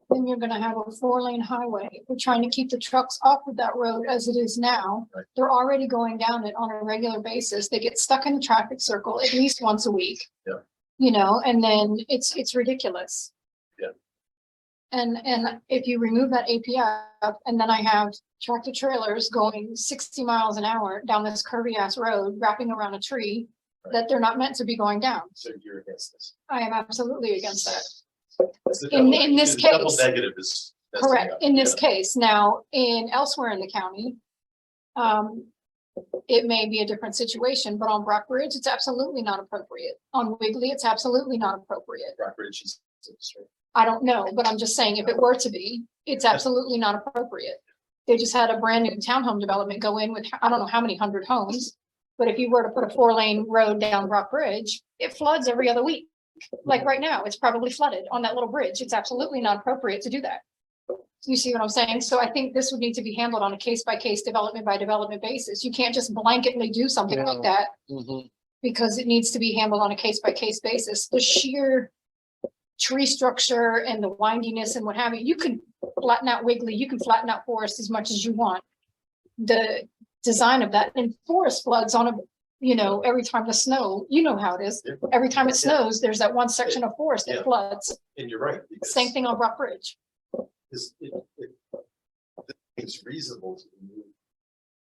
then you're gonna have a 4-lane highway. We're trying to keep the trucks off of that road as it is now. Right. They're already going down it on a regular basis. They get stuck in the traffic circle at least once a week. Yeah. You know, and then it's ridiculous. Yeah. And if you remove that APF, and then I have tractor trailers going 60 miles an hour down this curvy ass road, wrapping around a tree that they're not meant to be going down. so you're against this. I am absolutely against that. It's the In- double- in this the double case. Negative is. that's the Correct, doubt, in this yeah. case. Now, in elsewhere in the county, it may be a different situation, but on Brockbridge, it's absolutely not appropriate. On Wiggly, it's absolutely not appropriate. Rockbridge is. I don't know, but I'm just saying if it were to be, it's absolutely not appropriate. They just had a brand new townhome development go in with, I don't know how many hundred homes. But if you were to put a 4-lane road down Brockbridge, it floods every other week. Like right now, it's probably flooded on that little bridge. It's absolutely not appropriate to do that. You see what I'm saying? So I think this would need to be handled on a case by case, development by development basis. You can't just blanketly do something like that because it needs to be handled on a case by case basis. The sheer tree structure and the windiness and what have you, you can flatten out Wiggly, you can flatten out Forest as much as you want. The design of that, and Forest floods on a, you know, every time the snow, you know how it is. Yeah. Every time it snows, there's that one section of Forest Yeah. that floods. And you're right. because Same thing on Brockbridge. It's reasonable to remove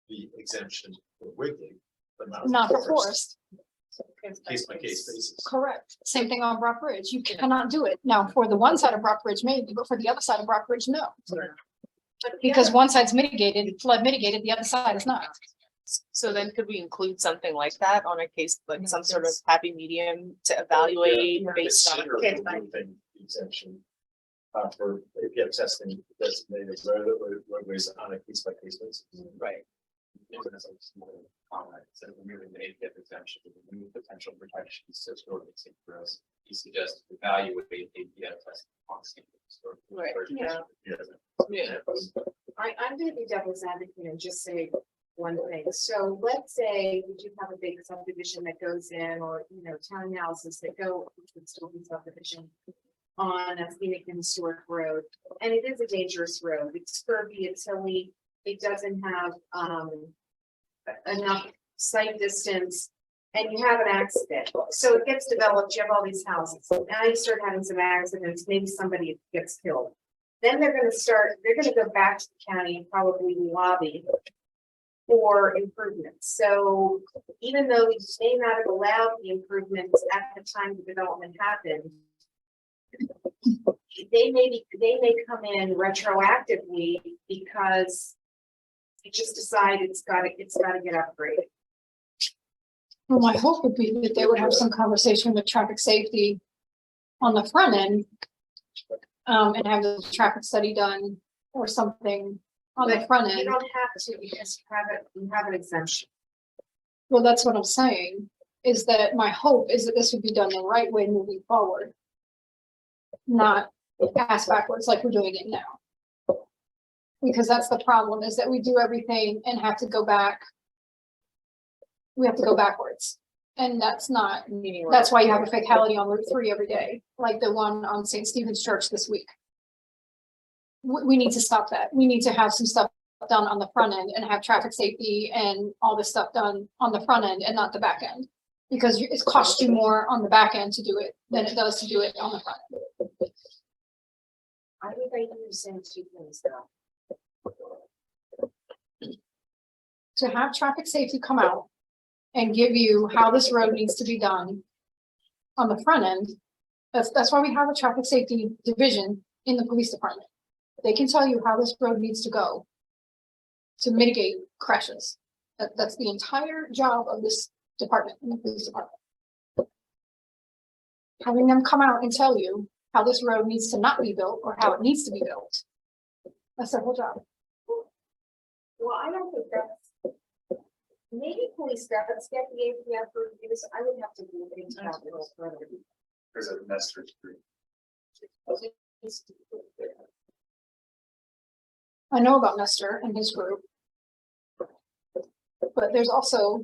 the exemption for Wiggly, but Not for Forest. Case by case basis. Correct. Same thing on Brockbridge. You cannot do it. Now, for the one side of Brockbridge, maybe, but for the other side of Brockbridge, no. But Because one side's mitigated, flood mitigated, the other side is not. So then could we include something like that on a case, like some sort of happy medium to evaluate based on? Consider removing the exemption. For APF testing designated roadways on a case by case basis. Right. Comment, so removing the APF exemption, to remove potential protections to historic and scenic roads. You suggest evaluate APF testing on scenic historic. Right. Yeah. Yeah. I'm gonna be devil's advocate and just say one thing. So let's say we do have a big subdivision that goes in, or, you know, townhouses that go, which would still be subdivision on a scenic and historic road. And it is a dangerous road. It's curvy, it's hilly. It doesn't have, enough sight distance. And you have an accident. So it gets developed, you have all these houses. Now you start having some accidents, maybe somebody gets killed. Then they're gonna go back to the county and probably lobby for improvements. So even though we may not have allowed the improvements at the time the development happened, they may come in retroactively because they just decide it's gotta get upgraded. Well, my hope would be that they would have some conversation with traffic safety on the front end And have the traffic study done or something on the But front You end. don't have to because you have an exemption. Well, that's what I'm saying, is that my hope is that this would be done the right way moving forward. Not ass backwards like we're doing it now. Because that's the problem, is that we do everything and have to go back. We have to go backwards, and that's not, that's why you have a fatality on Route 3 every day, like the one on St. Stephen's Church this week. We need to stop that. We need to have some stuff done on the front end and have traffic safety and all this stuff done on the front end and not the back end. Because it costs you more on the back end to do it than it does to do it on the front end. I would like to understand two things though. To have traffic safety come out and give you how this road needs to be done on the front end. That's why we have a traffic safety division in the police department. They can tell you how this road needs to go to mitigate crashes. That's the entire job of this department, in the police department. Having them come out and tell you how this road needs to not be built or how it needs to be built. That's their whole job. Well, I don't think that's. Maybe police staffs get the APF reviews. I would have to do things about this further. There's a master's degree. I know about Nestor and his group. But there's also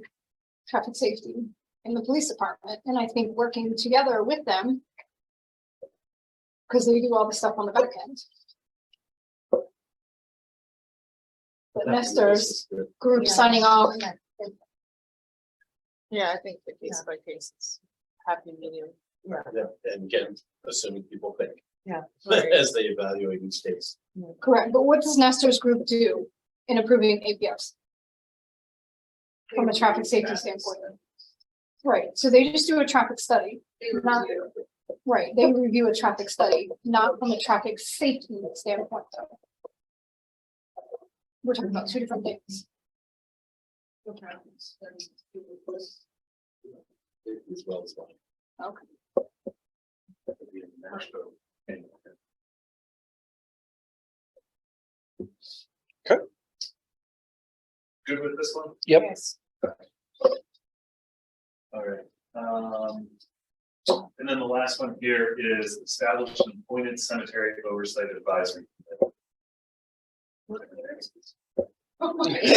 traffic safety in the police department, and I think working together with them. Because they do all the stuff on the back end. But Nestor's group signing off, Yeah, I think the case by case is happy medium. Yeah, and again, assuming people think Yeah. as they evaluate each case. correct, but what does Nestor's group do in approving APFs? From a traffic safety standpoint. Right, so they just do a traffic study, not, right, they review a traffic study, not from a traffic safety standpoint though. We're talking about two different things. As well as one. Okay. Okay. Good with this one? Yep. Yes. All right. And then the last one here is establish an appointed cemetery oversight advisory.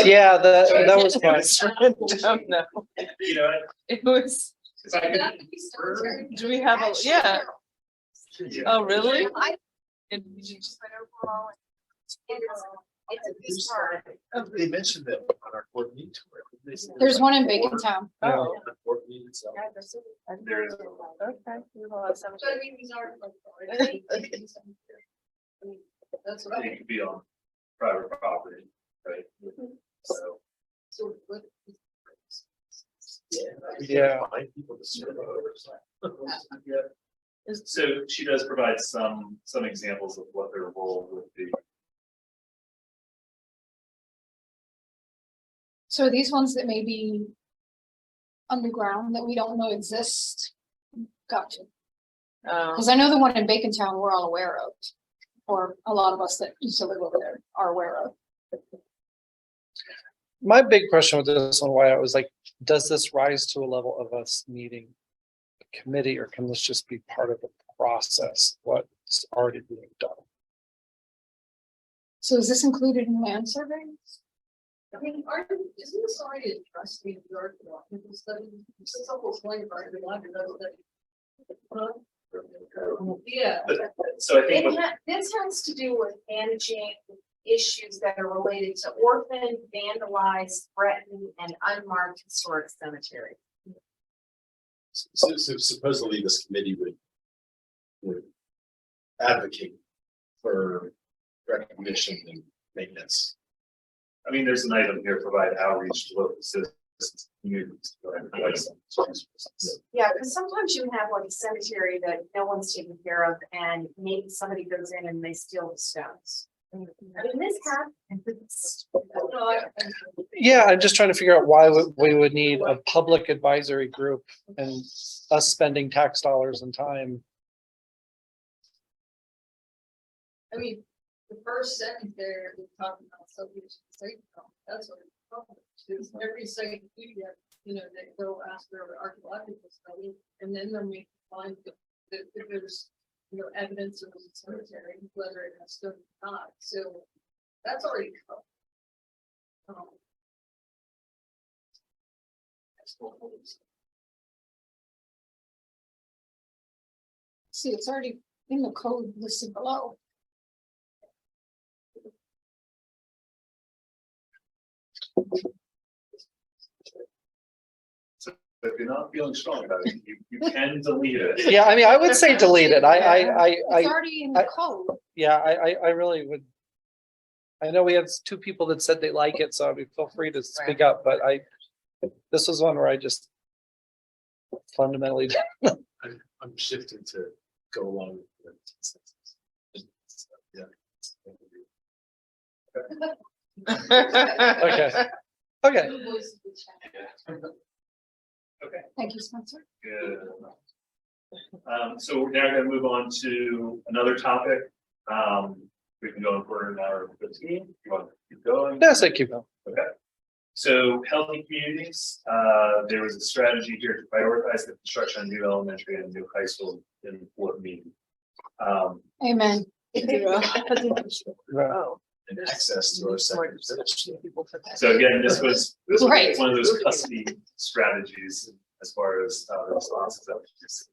Yeah, that was fine. No, You know, it was, if I could- do we have a, yeah, Yeah. oh, really? And It's a piece part. They mentioned that on our court meeting tour. They said There's one in like Bacon Town. Oh. the court meeting itself. There is. Okay. we will have some- So I mean, these aren't like. That's what I It could be on private property, right? So. So what? We Yeah. can't find people to serve oversight. So she does provide some examples of what their role would be. So are these ones that may be underground that we don't know exist? Gotcha. Because I know the one in Bacon Town we're all aware of, or a lot of us that used to live over there are aware of. My big question with this one, why I was like, does this rise to a level of us needing a committee, or can this just be part of the process, what's already being done? So is this included in land surveys? I mean, isn't this already addressed in the archaeological study? Since almost like archaeological study. Yeah. So I think what This has to do with managing issues that are related to orphaned, vandalized, threatened, and unmarked historic cemetery. So supposedly this committee would advocate for recognition and maintenance. I mean, there's an item here, provide outreach to local citizens, communities. Yeah, because sometimes you have like a cemetery that no one's taking care of, and maybe somebody goes in and they steal the stones. I mean, this happens. Yeah, I'm just trying to figure out why we would need a public advisory group and us spending tax dollars and time. I mean, the first sentence there, is talking about subdivision site, that's what it's talking about. Every site, you know, they go ask for an archaeological study, and then they'll make find that there's, you know, evidence of a cemetery, whether it has stone or not, so that's already covered. That's what it is. See, it's already in the code listed below. If you're not feeling strong about it, you can delete it. Yeah, I mean, I would say delete it. It's I, already in the code. yeah, I really would. I know we have two people that said they like it, so I mean, feel free to speak up, but this was one where I just fundamentally. I'm shifting to go along with the yeah. Okay. Okay. Two voices in chat. Okay, Thank you, Spencer. good. So we're now gonna move on to another topic. We can go for an hour and 15. You want to keep going? Yes, I keep going. Okay. So healthy communities, there was a strategy here to prioritize the construction of new elementary and new high school in Fort Meade. Amen. Oh. And access to our second People for that. So again, this was Right. one of those custody strategies as far as the responses that we received.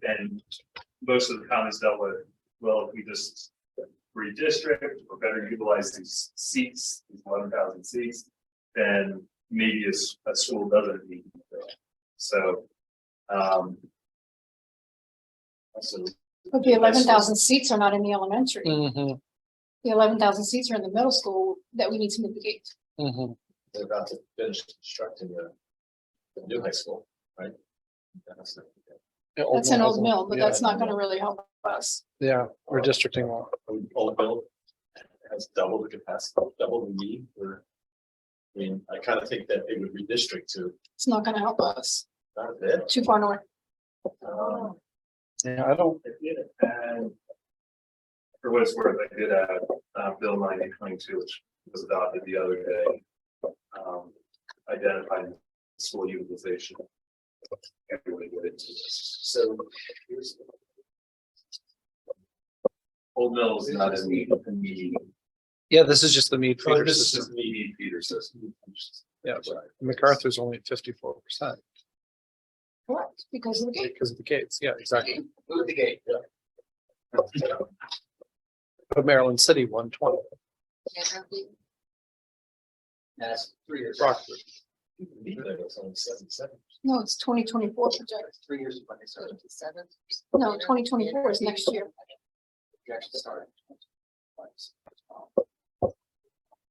And most of the comments dealt with, well, if we just redistrict or better utilize these seats, these 11,000 seats, then maybe a school doesn't need. So, So But the 11,000 seats are not in the elementary. Mhm, The 11,000 seats are in the middle school that we need to move the gate. mhm. they're about to finish constructing the new high school, right? That's not- Yeah, Old That's an Mill old hasn't- mill, but yeah, that's not gonna really help us. Yeah, redistricting law. Old Mill has double the capacity, double the need for. I mean, I kind of think that it would redistrict to It's not gonna help us. not a bit. Too far north. Yeah, I don't, I did add, for what it's worth, I did add Bill 9022, which was adopted the other day. Identifying school utilization. Everybody get into this. So here's. Old Mill is not in the yeah, this is just the Mead Oh, feeder this is system. just the feeder system. Yeah, MacArthur's only at 54% Correct. Because of the gate. because of the gates. Yeah, exactly. Move the gate. But Maryland City 120. That's 3 years. Rockford. It's only 77. No, it's 2024 project. 3 years when they started. No, 2024 is next year. Projection started.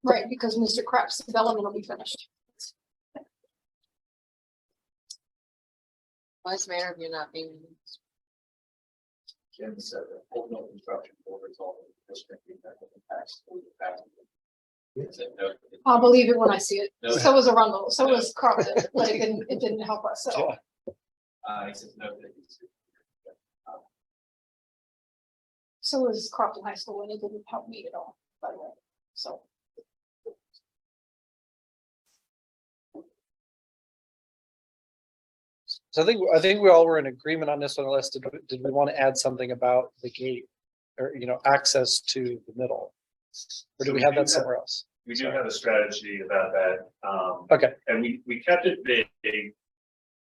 Right, because Mr. Kraft's development will be finished. Vice Mayor, have you not being? Jim said that Old Mill construction will result in districting that will impact school capacity. He said no. I'll believe it when I see it. No. So was Arundel, so was Crofton, but it didn't help us at all. He says no. That he's- So was Crofton High School, and it didn't help me at all, by the way, so. So I think we all were in agreement on this one, unless did we want to add something about the gate? Or, access to the middle? Or do we have that somewhere else? We do have a strategy about that. Okay, And we kept it vague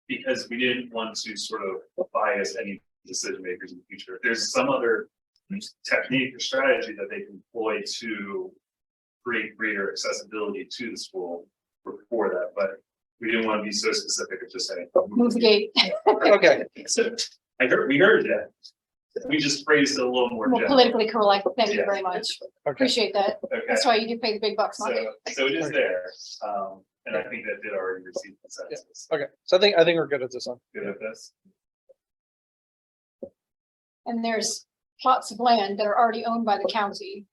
because we didn't want to sort of bias any decision makers in the future. If there's some other technique or strategy that they can employ to create greater accessibility to the school for that, but we didn't want to be so specific of just saying. Move the gate. okay, So we heard that. We just phrased it a little more More general. politically correct, thank you Yeah. very much. okay. Appreciate that. Okay, That's why you do pay the big bucks, Monty. so it is there. And I think that did already receive consensus. Okay, so I think we're good at this one. Good at this. And there's plots of land that are already owned by the county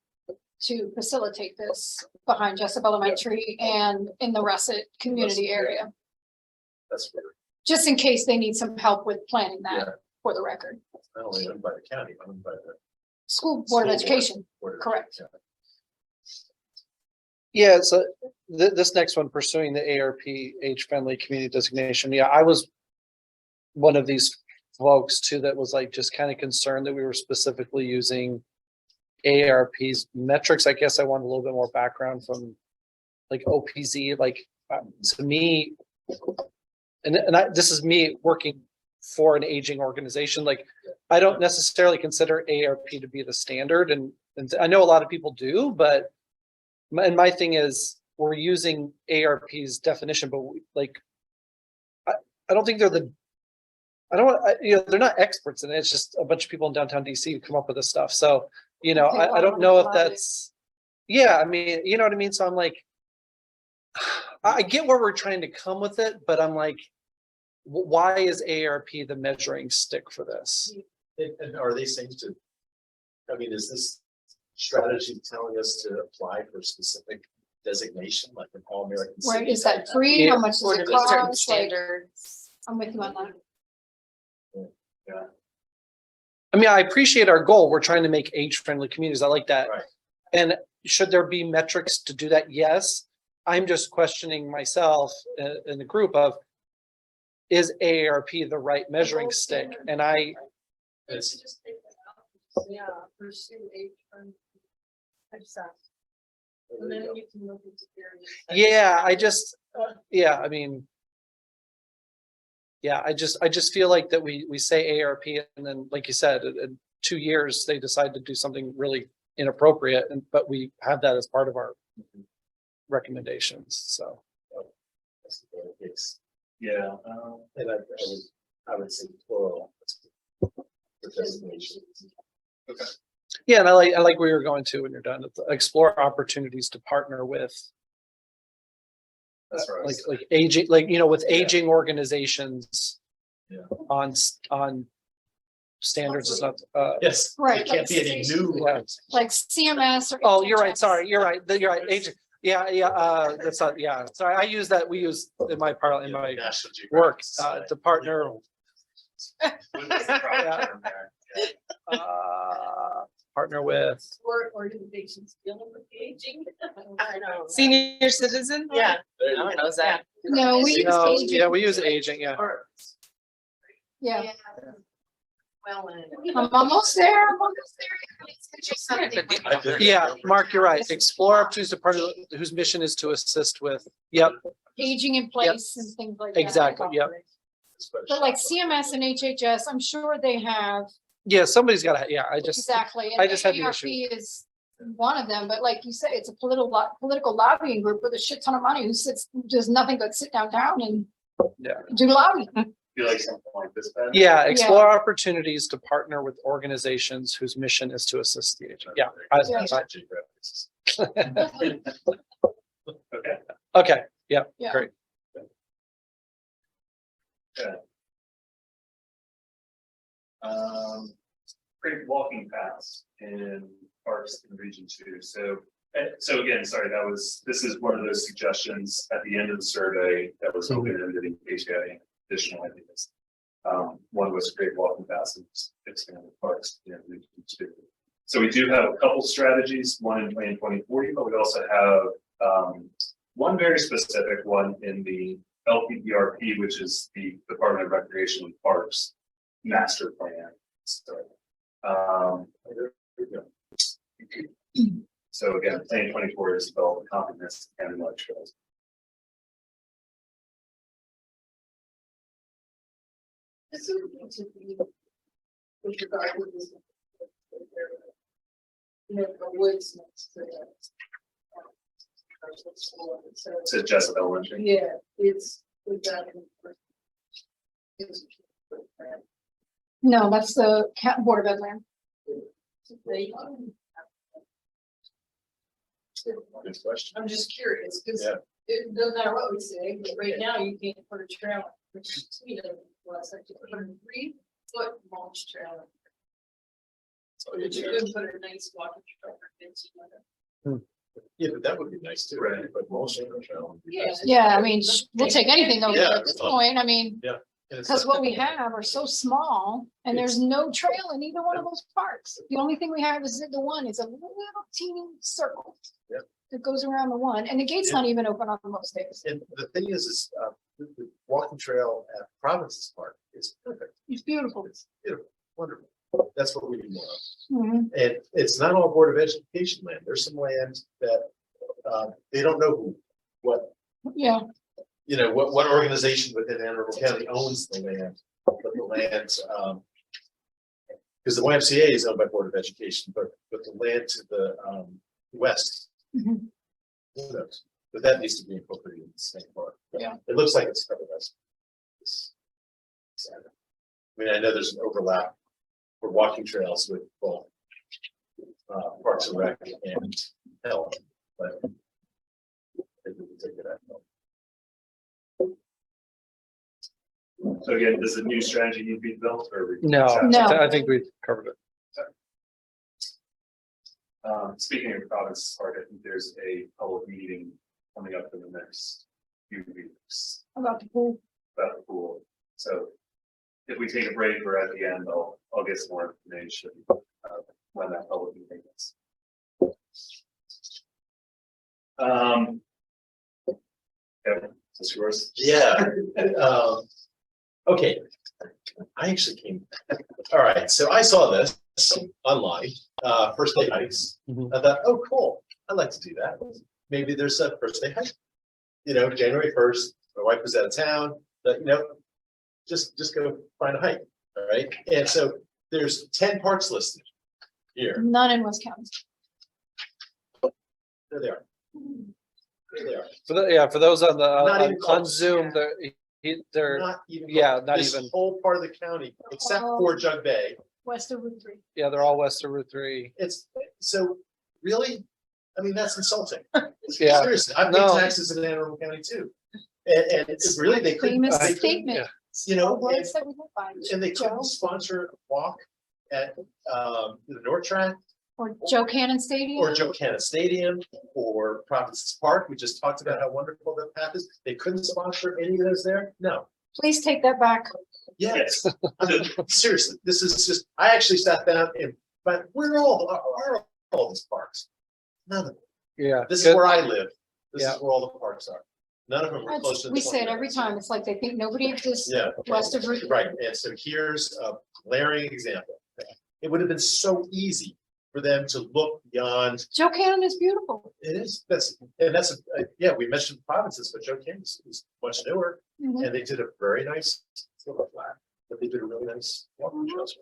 to facilitate this behind Jessup Elementary and in the Russet community area, That's where just in case they need some help with planning Yeah. that, for the record. it's not only owned by the county, owned by the School Board of School Education, Board of correct. Education. Yeah, so this next one, pursuing the ARP age-friendly community designation. Yeah, I was one of these folks too that was like just kind of concerned that we were specifically using ARP's metrics. I guess I wanted a little bit more background from like OPZ, like to me, this is me working for an aging organization. Like I don't necessarily consider ARP to be the standard, and I know a lot of people do, but my thing is we're using ARP's definition, but I don't think they're they're not experts in it. It's just a bunch of people in downtown DC who come up with this stuff. So, Okay, I well, don't know if love that's, yeah, I mean, you know what I mean? So I'm like, I get where we're trying to come with it, but I'm like, why is ARP the measuring stick for this? And are they saying to, I mean, is this strategy telling us to apply for a specific designation, like an all-American? Right, city? is that free? How much does Or it to meet certain cost? Like, standards. I'm with you on that. I mean, I appreciate our goal. We're trying to make age-friendly communities. I like that. Right. And should there be metrics to do that? Yes. I'm just questioning myself in the group of, is AARP the right measuring stick? And It's, Just take that out. Yeah, pursue age friendly. And then you can look into various. yeah, I mean, yeah, I just feel like that we say ARP and then, like you said, in 2 years, they decide to do something really inappropriate, but we have that as part of our recommendations, so. that's the case. Yeah, And I would say plural. For designation. Yeah, and I like where you're going to when you're done. Explore opportunities to partner with That's right. like aging, with Yeah. aging organizations. Yeah. On standards is not, Yes. Right, It can't be any new. Yeah. Like CMS or. oh, you're right, HHS. sorry, you're right, aging. Yeah, that's not, yeah, sorry, we use in my part, in my National Geographic work, Society. to partner, what's the proper term there? partner with Or organizations dealing with aging. I know. Senior citizen? Yeah, There you no one go. knows that. No, we use no, aging. yeah, we use aging, yeah. Yeah, Well, I'm almost there. I did. Yeah, Mark, you're right. Explore opportunities to partner whose mission is to assist with, yep, Aging in place and things like that. exactly, yep. But like CMS and HHS, I'm sure they have, Yeah, somebody's gotta, yeah, I just, exactly. I And just had the AARP issue. is one of them, but like you said, it's a political lobbying group with a shit ton of money who does nothing but sit downtown and Yeah. do lobbying. Feel like something like this, Ben? Yeah, explore opportunities to partner with organizations whose mission is to assist the aging. Yeah. National Geographic Society. Okay. Okay, yeah, Yeah. great. Create walking paths in parks in region 2. So again, sorry, this is one of those suggestions at the end of the survey that was open-ended in case you had any additional ideas. One was create walking paths and expand the parks in region 2. So we do have a couple strategies, one in Plan 2040, but we also have one very specific one in the LPDRP, which is the Department of Recreation and Parks master plan. So again, Plan 24 is develop a comprehensive and large trails. This is going to be. With regard to this. The woods next to that. So, To Jezebel Lynching. yeah, it's. With that. No, that's the Board of Ed land. Good question. I'm just curious, because Yeah. it doesn't matter what we say, but right now you can't put a trailer, which to me doesn't, well, it's like to put a 3-foot mulch trailer. But you could put a nice walking track. Yeah, but that would be nice too, right? But mulching or trail. Yeah. Yeah, I mean, we'll take anything over Yeah, at this point. I mean, Because what we have are so small and there's no trail in either one of those parks. The only thing we have is the one, it's a little teeny circle. Yep. That goes around the one, and the gate's not even open on most days. And the thing is, the walking trail at Provinces Park is perfect. It's beautiful. It's beautiful, wonderful. That's what we need more of. Mhm. And it's not all Board of Education land. There's some land that, they don't know what, Yeah, what organization within Anne Arundel County owns the land, but the land, because the YMCA is owned by Board of Education, but the land to the, west. Mhm. Who knows? But that needs to be incorporated in the same park. Yeah. It looks like it's covered us. I mean, I know there's an overlap for walking trails with both Parks and Rec and health, but I think we can take it out. So again, does the new strategy need to be built or? No, No. I think we've covered it. Speaking of Provinces Park, I think there's a public meeting coming up in the next few weeks about the pool. about the pool. So if we take a break or at the end, I'll get some more information when that public meeting is. Yeah, is this yours? Yeah. Okay. I actually came. All right, so I saw this online, first day hikes. Mhm. I thought, oh, cool. I'd like to do that. Maybe there's a first day hike. January 1st, my wife was out of town, but just go find a hike. All right. And so there's 10 parks listed here. None in West County. There they are. There they are. For those on the, Not even on close. Zoom, they're, Not even. yeah, not this even, whole part of the county, except Oh. for Jug Bay. West of Route 3. yeah, they're all west of Route 3. It's so really, I mean, that's insulting. Yeah. Seriously, I pay No. taxes in Anne Arundel County too. And it's really, they couldn't, Famous they couldn't, statement. yeah. Words that we live by. and they Joe, couldn't sponsor a walk at the North Track or Joe Cannon Stadium. or Joe Cannon Stadium or Provinces Park. We just talked about how wonderful that path is. They couldn't sponsor any of those there? No. Please take that back. Yes. I mean, seriously, this is just, I actually sat down and, but where are all these parks? None of them. Yeah. This is good. where I live. This Yeah. is where all the parks are. None of them are close to. the We say it 20 every minutes. time. It's like they think nobody exists Yeah. west of Route 3. Right, and so here's a glaring example. It would have been so easy for them to look beyond, Joe Cannon is beautiful. it is, yeah, we mentioned provinces, but Joe Kansas is much newer, Mhm. and they did a very nice, silver flat, but they did a really nice walking trails.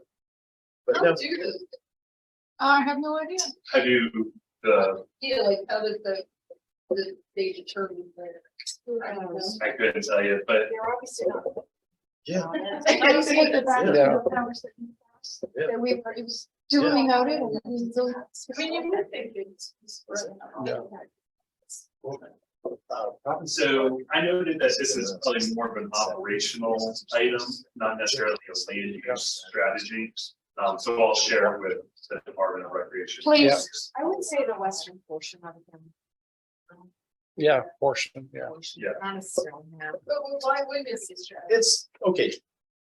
But How no, do you- I have no idea. I do the, Yeah, like how did they determine where? I don't know. I couldn't tell you, but They're obviously not. yeah, I just take it back to Yeah. the conversation Yeah. that we were duly noted. And When you think it's. Yeah. provinces. so I noted that this is probably more of an operational item, not necessarily a land use strategy. So I'll share it with the Department of Recreation. Please. I would say the western portion of them. Yeah, portion, yeah. Yeah. Not necessarily, no. But why wouldn't it be strategy? It's, okay,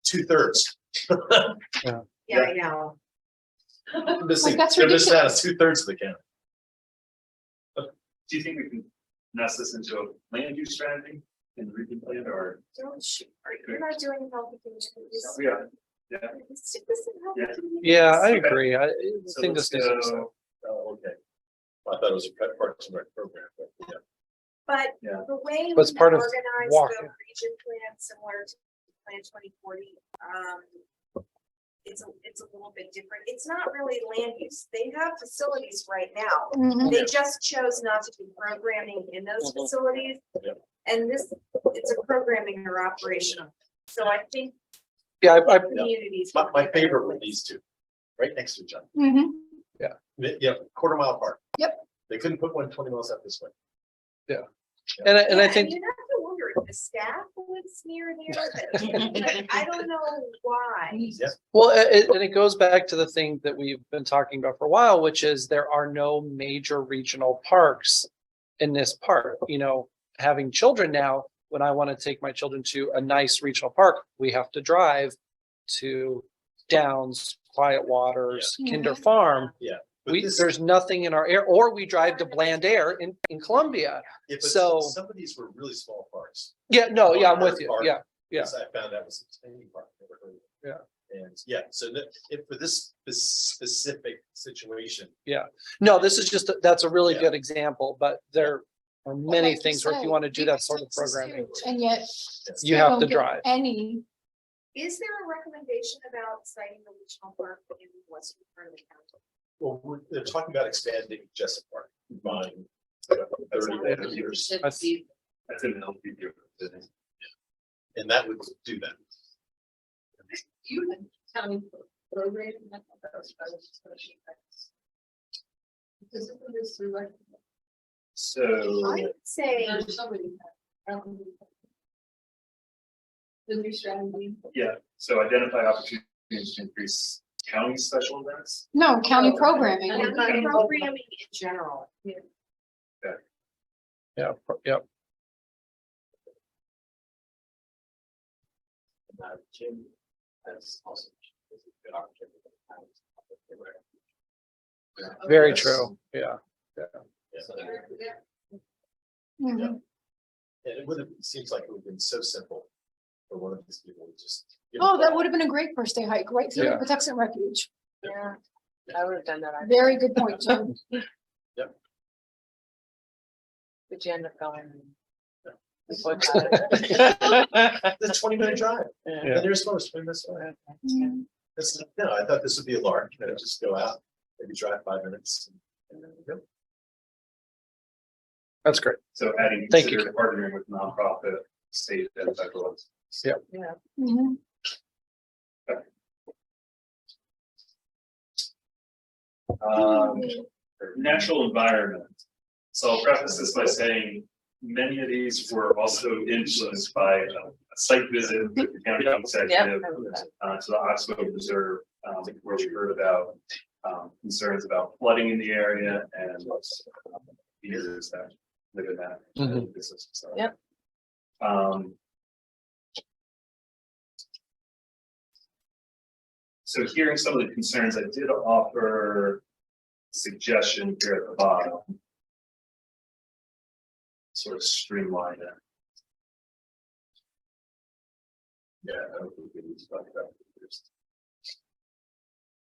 2/3. Yeah, I know. Missing, that's they're missing out on ridiculous. 2/3 of the county. Do you think we can nest this into a land use strategy in the region plan or? Don't shoot. You're not doing healthy things. Yeah. Yeah. Stick this in healthy Yeah. communities. Yeah, I Okay. agree. I So think let's this needs to. go, okay. I thought it was a Parks and Rec program, but yeah. But Yeah. the way But it's we part of organize walking. the region plan similar to Plan 2040, it's a little bit different. It's not really land use. They have facilities right now. Mhm. They just chose not to do programming in those Mhm. facilities. Yep. And it's a programming or operational. So I think Yeah, I, communities. My favorite were these two, right next to each other. Mhm. Yeah, quarter-mile apart. Yep. They couldn't put one 20 miles out this way. and I Yeah, think, You have to wonder if the staff lives near there, but I don't know why. Yeah. well, and it goes back to the thing that we've been talking about for a while, which is there are no major regional parks in this part, having children now, when I want to take my children to a nice regional park, we have to drive to Downs, Quiet Waters, Kinder Farm. But this- There's nothing in our air, or we drive to Bland Air in Columbia. Yeah, but so- some of these were really small parks. Yeah, no, yeah, I'm with you. Park. Yeah, yeah. Because I found that was a tiny park. Never heard of it. Yeah. And yeah, so that, if for this specific situation, No, this is just, that's a really Yeah. good example, but there are many Like you things where if say, you want to do that sort of Texas is programming, huge, and yet you have don't to get drive. Any, Is there a recommendation about citing the regional park in western part of the county? well, they're talking about expanding Jessup Park, buying 30 years, That's- That's in the LPP. and that would do that. You had county program. I thought that was special effects. Because it was through like. So, I would say, There's somebody. The new strategy. yeah, so identify opportunities to increase county special events. no, county programming. county programming in general. Yeah, yeah. Jim, that's also a good opportunity. Very Yes. true. Yeah. So, Mhm. And it would have, it seems like it would have been so simple for one of these people to just. Oh, that would have been a great first day hike, right through the Yeah. Patuxent Refuge. Yeah, I would have done that. Very good point, Jim. Would you end up going? It's a 20-minute drive. Yeah. And there's most 20 minutes. away. Mhm. That's, no, I thought this would be a lark, just go out, maybe drive 5 minutes. and then go. That's great. So adding, Thank you, consider partnering with nonprofit, state and federal. Yeah. Yeah. Mhm. Natural environment. So I'll preface this by saying many of these were also influenced by a site visit with the county executive to the Oxbow Reserve, where we heard about concerns about flooding in the area and years that live in that. Mhm. business. So, Yep. So hearing some of the concerns, I did offer a suggestion here at the bottom. Sort of streamline it. Yeah, I don't think we need to talk about this.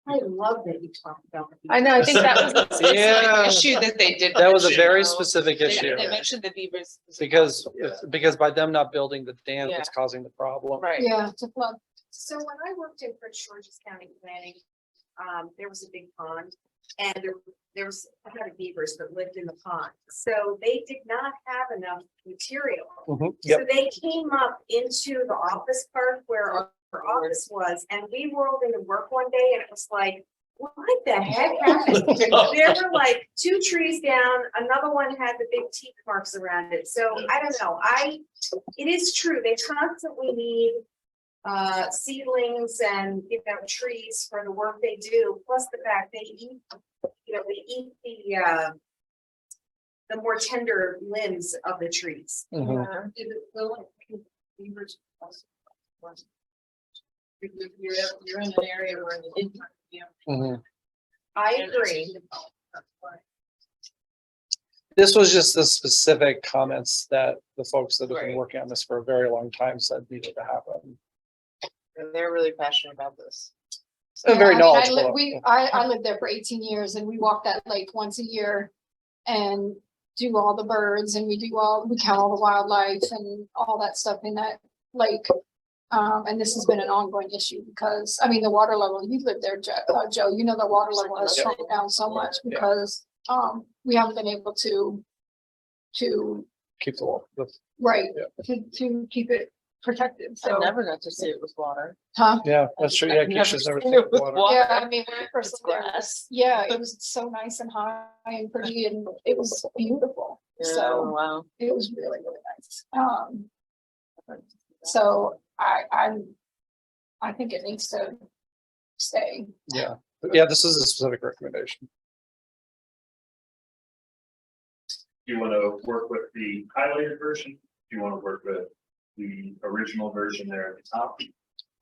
I love that you talked about. I know, I think that was a specific Yeah. issue that they did. That was a mention, very though. specific They- issue They mentioned the beavers. because, Yeah. because by them not building the dam, Yeah. it's causing the problem. Right. Yeah, it's a flood. So when I worked in Prince George's County Planning, there was a big pond. And there was a lot of beavers that lived in the pond, so they did not have enough material. Mhm. Yep. So they came up into the office park where our office was, and we rolled into work one day and it was like, what the heck happened? There were like 2 trees down, another one had the big teeth marks around it, so I don't know, it is true, they constantly need seedlings and, trees for the work they do, plus the fact they eat, they eat the more tender limbs of the trees. Mhm. Yeah. Did it feel like beavers? You're in an area where the impact, Mhm. I agree. This was just the specific comments that the folks that have been Right. working on this for a very long time said needed to happen. And they're really passionate about this. And very Yeah, I mean, knowledgeable. I lived there for 18 years and we walk that lake once a year and do all the birds and we count all the wildlife and all that stuff in that lake. And this has been an ongoing issue because, I mean, the water level, you lived there, Joe, the water level has Yep. shrunk down so much Yeah. because, we haven't been able to, Keep the wall. right, Yeah. to keep it protected, I so. never got to see it with water. Huh? Yeah, that's true. Yeah, I've never Keisha's never seen seen it with water. water. Yeah, I mean, when I first It's lived there, grass. yeah, it was so nice and high and pretty and it was beautiful. Yeah, So wow. it was really, really nice. So I think it needs to stay. Yeah, yeah, this is a specific recommendation. You want to work with the highlighted version you want to work with the original version there at the top.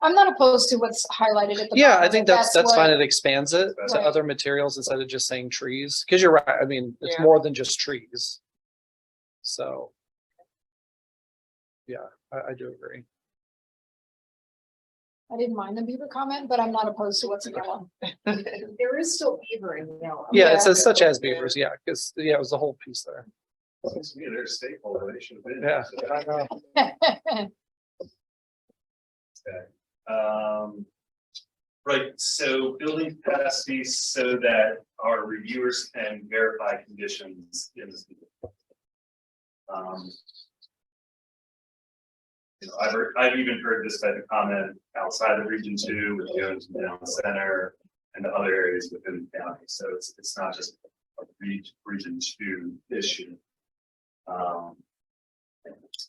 I'm not opposed to what's highlighted at the. Yeah, bottom, I think if that's what- fine. It expands it to Right. other materials instead of just saying trees, because you're right. I mean, it's Yeah. more than just trees. So. Yeah, I do agree. I didn't mind the beaver comment, but I'm not opposed to what's in yellow. There is still beaver in yellow. Yeah, Yeah. it says such as beavers, yeah, because, yeah, it was the whole piece there. Seems to me they're a stakeholder, they should have been. Yeah. I know. Right, so building capacity so that our reviewers can verify conditions in this. You know, I've even heard this type of comment outside of Region 2 with Jones and Down Center and the other areas within the county, so it's not just a Region 2 issue.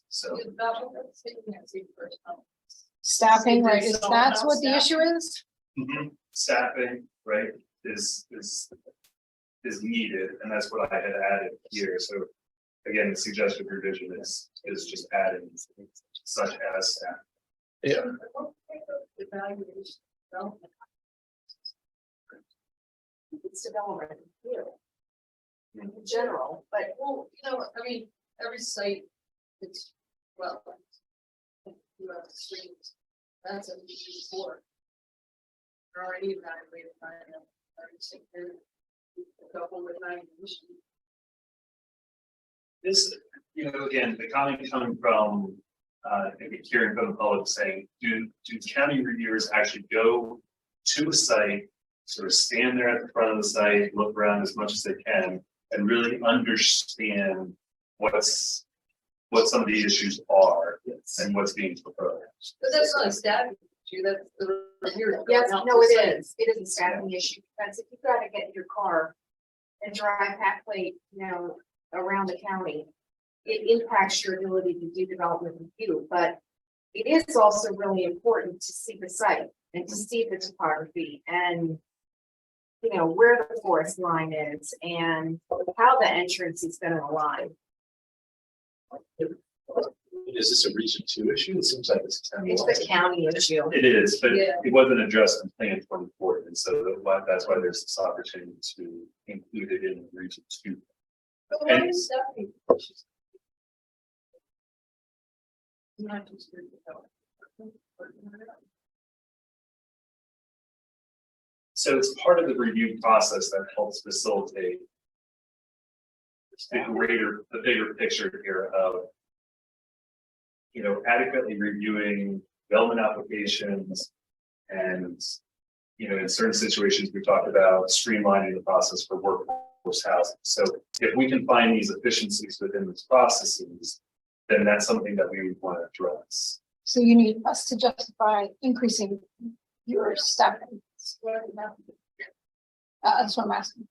So. Staffing, right, is that's what the issue is? Mhm. Staffing, right, is needed, and that's what I had added here, so. Again, the suggested revision is just adding such as staff. Yeah. It's development here. In general, but Well, you know, I mean, every site, it's, well. You have the streams, that's a before. They're already evaluated by them, a couple with 9 emissions. This, you know, again, the comment coming from, maybe hearing from the public saying, do county reviewers actually go to a site, sort of stand there at the front of the site, look around as much as they can, and really understand what some of the issues are and what's being proposed? But that's not a staffing issue, that's the reviewer. yes, no, it is. It is a staffing issue, because if you've got to get in your car and drive halfway, you know, around the county, it impacts your ability to do development review, but it is also really important to see the site and to see the topography and, you know, where the forest line is and how the entrance is going to align. Is this a Region 2 issue? It seems like it's a town. It's the county issue. It is, but Yeah. it wasn't addressed in Plan 24, and so that's why there's this opportunity to include it in Region 2. But what is staffing issues? Not just for development. So it's part of the review process that helps facilitate the bigger picture here of, you know, adequately reviewing development applications and, you know, in certain situations, we talked about streamlining the process for workforce housing. So if we can find these efficiencies within these processes, then that's something that we would want to address. So you need us to justify increasing your staffing. That's what I'm asking.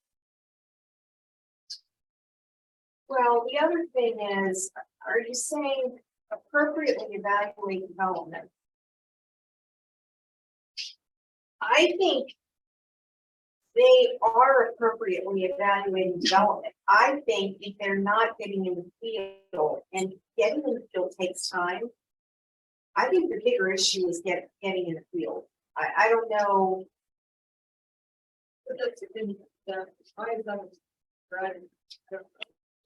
Well, the other thing is, are you saying appropriately evaluate development? I think they are appropriately evaluating development. I think if they're not getting in the field, and getting in the field takes time, I think the bigger issue is getting in the field. I don't know. But that's the thing, why is that driving?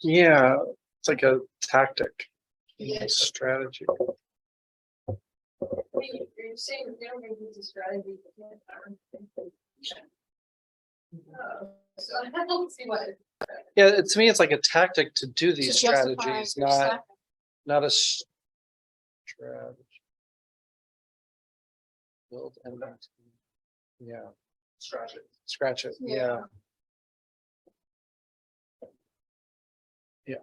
Yeah, it's like a tactic, Yes. strategy. I mean, you're saying we don't use a strategy. But I don't think so I don't see why. Yeah, to me, it's like a tactic to do these To justify strategies, your not, staffing. not a strategy. Build and maintain. Yeah, Scratch it. scratch it, yeah. Yeah.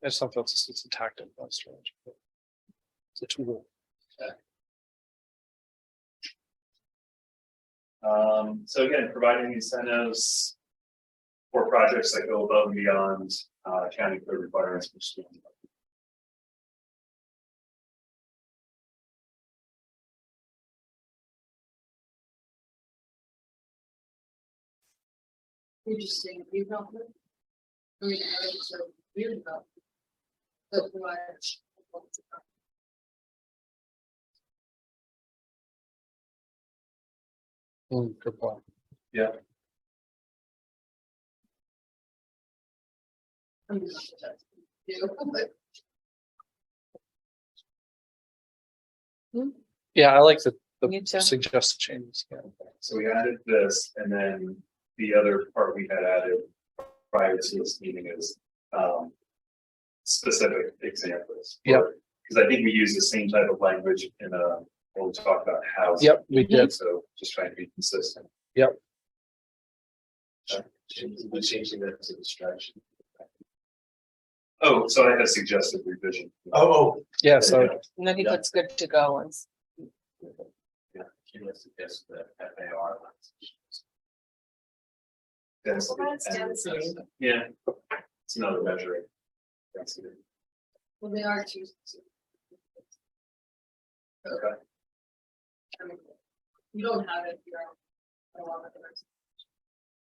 I just don't feel it's a tactic, not a strategy. but It's a tool. So again, providing incentives for projects that go above and beyond county code requirements for students. You're just saying development. I mean, I was so weird about. But why? Good point. Yeah. Yeah, I like the Me too. suggested changes. Yeah. So we added this, and then the other part we had added prior to this meeting is specific examples. Yep. Because I think we use the same type of language in when we talk about housing. Yep, we did. So just trying to be consistent. We're changing that to distraction. Oh, so I had suggested revision. Oh, Yeah, so And then he Yeah. puts good to go ones. Yeah, she was suggest that FAR. Density. Well, that's density. Yeah, it's another measuring. Density. Well, they are two. Okay. I mean, you don't have it here.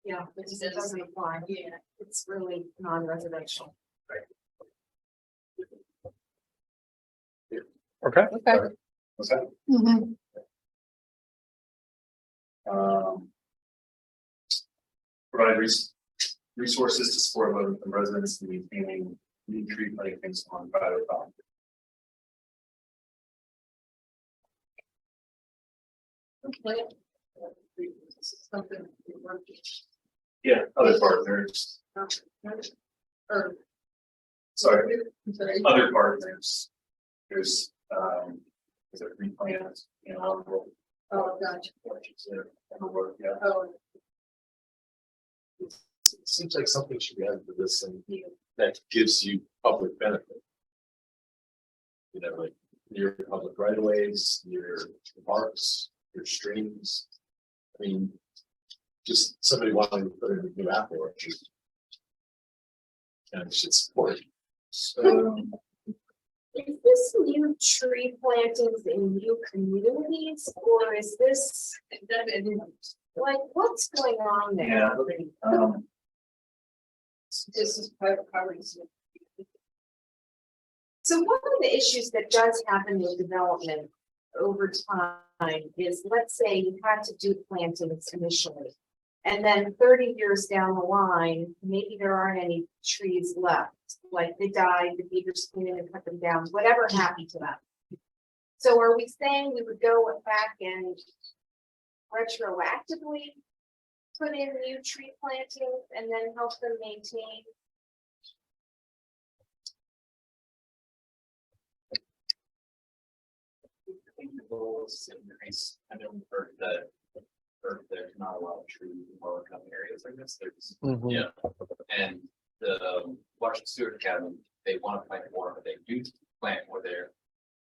Yeah, it just doesn't apply. Yeah. It's really non-residential. okay. Okay. What's that? Mhm. Provide resources to support low-income residents in maintaining new tree plantings on private property. Something. Yeah, other partners, Or. sorry, I'm sorry. other partners. There's, is it replant, Arundel, Oh, gotcha. yeah. Oh, it seems like something should be added to this and that gives you public benefit. You know, like your public right of ways, your parks, your streams. I mean, just somebody wanting to put in a new apple orchard. And should support. So, Is this new tree plantings in new communities, or is this, like, what's going on there? yeah, this is private property. So one of the issues that does happen in development over time is, let's say you had to do plantings initially. And then 30 years down the line, maybe there aren't any trees left, like they died, the beavers came in and cut them down, whatever happened to them. So are we saying we would go back and retroactively put in new tree plantings and then help them maintain? I know we've heard that there's not a lot of trees in lower income areas, I guess there's. Mhm. Yeah, and the Washington Stewart Academy, they want to plant more, but they do plant more there,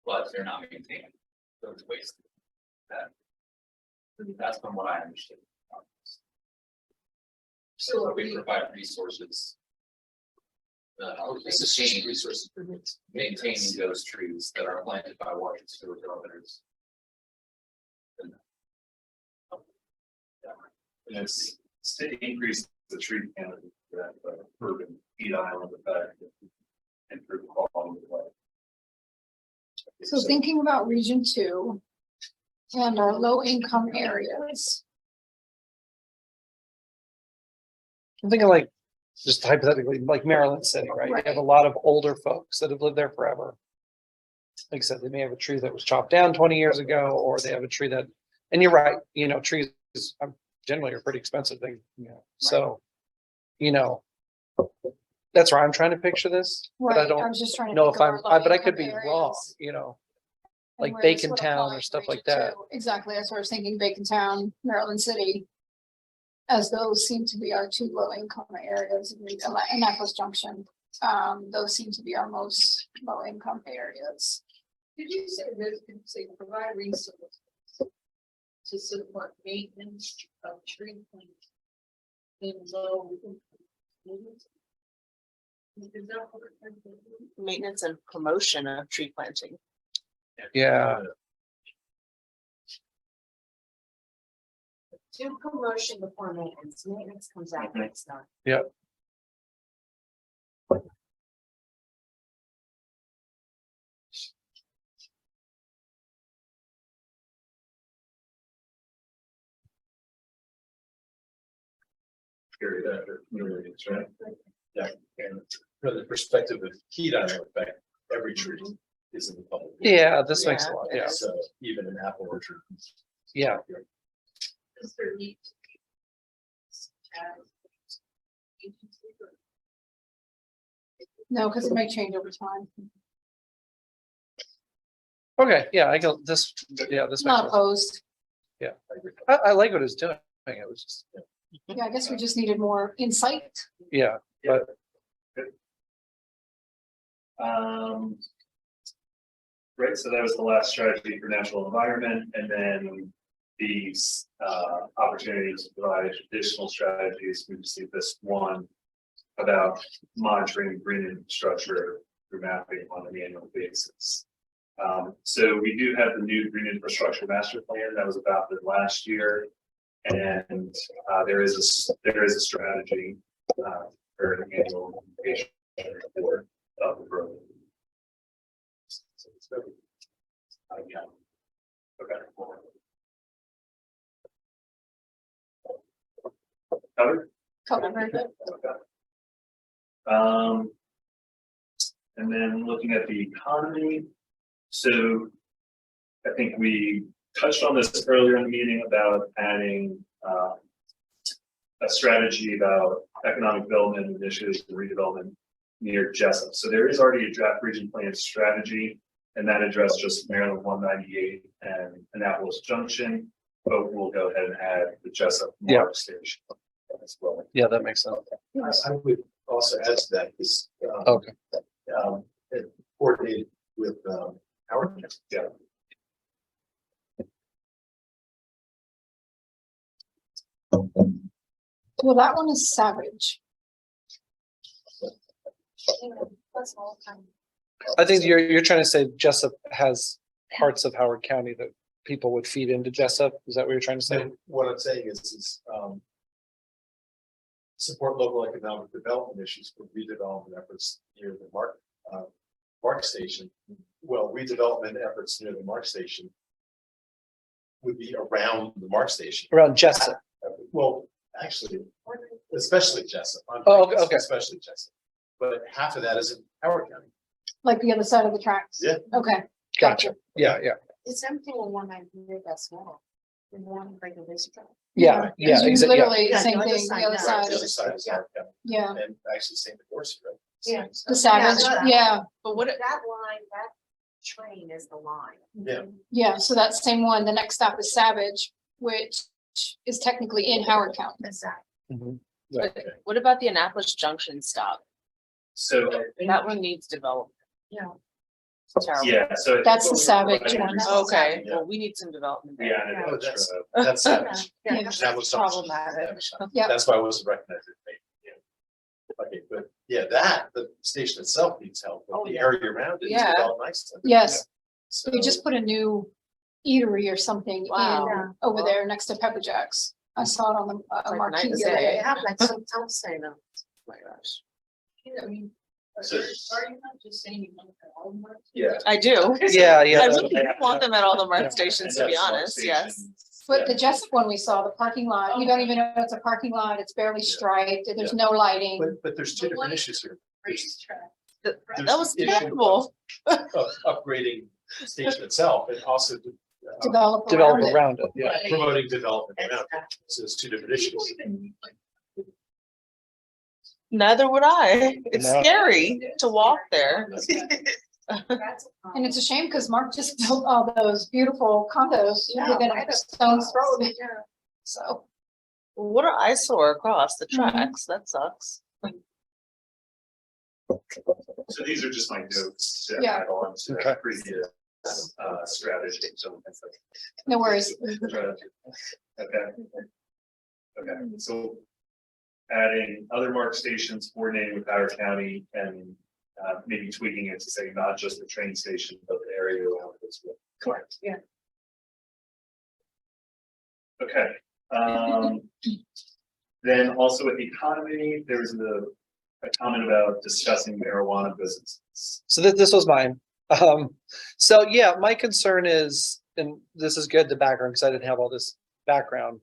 but they're not maintaining those wastes. That's from what I understood. So we provide resources. Resources for maintaining those trees that are planted by Washington Stewart and others. and it's to increase the tree canopy for that urban heat island effect. Improve quality of life. So thinking about Region 2 and our low income areas. I'm thinking like, just hypothetically, like Maryland City, right? You have a lot of older folks that have lived there forever. Like I said, they may have a tree that was chopped down 20 years ago, or they have a tree that, and you're right, trees generally are pretty expensive thing, so, that's where I'm trying to picture this, but I Right, I don't was just trying to. know think if of our but I low-income could be wrong, areas and like where this Bacon would Town apply or to stuff like Region that. 2. Exactly, that's what I was thinking, Bacon Town, Maryland City. As those seem to be our two low income areas, and Annapolis Junction, those seem to be our most low income areas. Did you say this could say provide resources to support maintenance of tree plants in low? Is that what it says? Maintenance and promotion of tree planting. Yeah, Do promotion before maintenance. Maintenance comes out next time. period after communities, right? Yeah, and from the perspective of heat island effect, every tree is in the public. Yeah, this makes a lot, yeah, So even an apple orchard. yeah. Is there need to be? No, because it may change over time. Okay, yeah, I go this, yeah, this makes Not sense. opposed. I like what it's doing. It was just, Yeah, I guess we just needed more insight. yeah, but Right, so that was the last strategy for natural environment, and then these opportunities to provide additional strategies. We received this one about monitoring green infrastructure through mapping on an annual basis. So we do have the new green infrastructure master plan that was adopted last year, and there is a strategy for an annual implementation report of the program. Yeah. Okay. Covered? Covered. Okay. And then looking at the economy, so I think we touched on this earlier in the meeting about adding a strategy about economic development initiatives and redevelopment near Jessup. So there is already a draft region plan strategy, and that addressed just Maryland 198 and Annapolis Junction, but we'll go ahead and add the Jessup Mark Station as well. yeah, that makes sense. I would also add to that, this. Okay. It coordinated with, Howard. Yeah. Well, that one is Savage. That's all kind of. I think you're trying to say Jessup has parts of Howard County that people would feed into Jessup. Is that what you're trying to say? And what I'm saying is, support local economic development issues for redevelopment efforts near the Mark Station. Well, redevelopment efforts near the Mark Station would be around the Mark Station. Around Jessup. Well, actually, especially Jessup. I'm Oh, thinking okay. Especially Jessup. But half of that is in Howard County. Like the other side of the tracks? Yeah. Okay. Gotcha. Yeah, yeah, It's everything in one idea that's small. In one regulation. yeah, yeah, Because you exactly. Yeah. Literally, Yeah, same the other thing, side, the other yeah. side, The other side is Howard County. yeah, And actually same with Dorsey, right? Yeah. the Savage, Yeah. yeah, But what, That line, that train is the line. Yeah. yeah, so that same one, the next stop is Savage, which is technically in Howard County. Exactly. Mhm. what about the Annapolis Junction stop? So I think, That one needs development. Yeah. Terrible. yeah, so. I think That's the what we're Savage providing one. is- Okay, Yeah. well, we need some development there. Yeah. I Oh, know, that's savage. Yeah. That was Problematic. Yeah. That's why I wasn't recognizing it. Yeah. Okay, but yeah, the station itself needs help, but Oh, the yeah. area around it is Yeah. developed nicely. Yes, So, we just put a new eatery or something Wow. in over there next to Pepper Jack's. I saw it on the like marquee night the other and day. day. have like some, don't say no. Oh my gosh. I mean, are So- you not just saying you want to all of them? Yeah. I do. Yeah, I yeah. really want them at all the Yeah. Mark stations, to be honest, yes. But the Jessup one we saw, the parking lot, you don't even know it's a parking lot, it's barely striped, and there's no lighting. But there's two different issues here. Racetrack. That There's was the issue terrible. Of upgrading the station itself and also Develop Develop around it. around it. Yeah. Right. promoting development around it. So it's two different People issues. even, like, Neither would I. It's No. scary to walk there. That's a And problem. it's a shame because Mark just built all those beautiful condos Yeah, within right a up stone's throw of it. Yeah. So, What an eyesore across the Mhm. tracks. That sucks. So these are just my notes to Yeah. add on to Okay. that previous strategy. So no worries. Okay. Okay, so adding other Mark stations coordinating with Howard County and maybe tweaking it to say not just the train station, but the area around it as well. Correct, yeah. Okay. Then also with the economy, there's a comment about discussing marijuana businesses. So this was mine. So yeah, my concern is, and this is good, the background, because I didn't have all this background.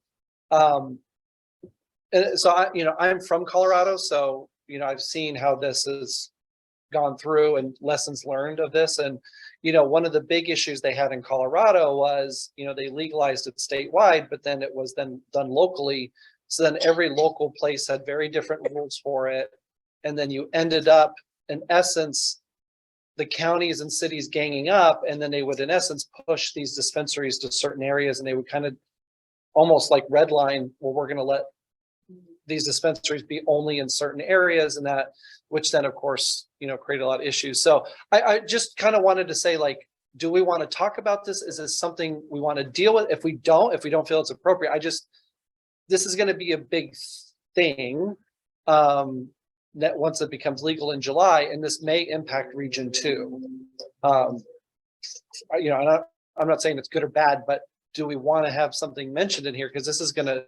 And so I'm from Colorado, so, I've seen how this has gone through and lessons learned of this. And, one of the big issues they had in Colorado was, they legalized it statewide, but then it was then done locally. So then every local place had very different rules for it. And then you ended up, in essence, the counties and cities ganging up, and then they would, in essence, push these dispensaries to certain areas, and they would kind of almost like redline, well, we're going to let these dispensaries be only in certain areas, and that, which then of course, create a lot of issues. So I just kind of wanted to say, like, do we want to talk about this? Is this something we want to deal with? If we don't feel it's appropriate, this is going to be a big thing. That once it becomes legal in July, and this may impact Region 2. I'm not saying it's good or bad, but do we want to have something mentioned in here? Because this is going to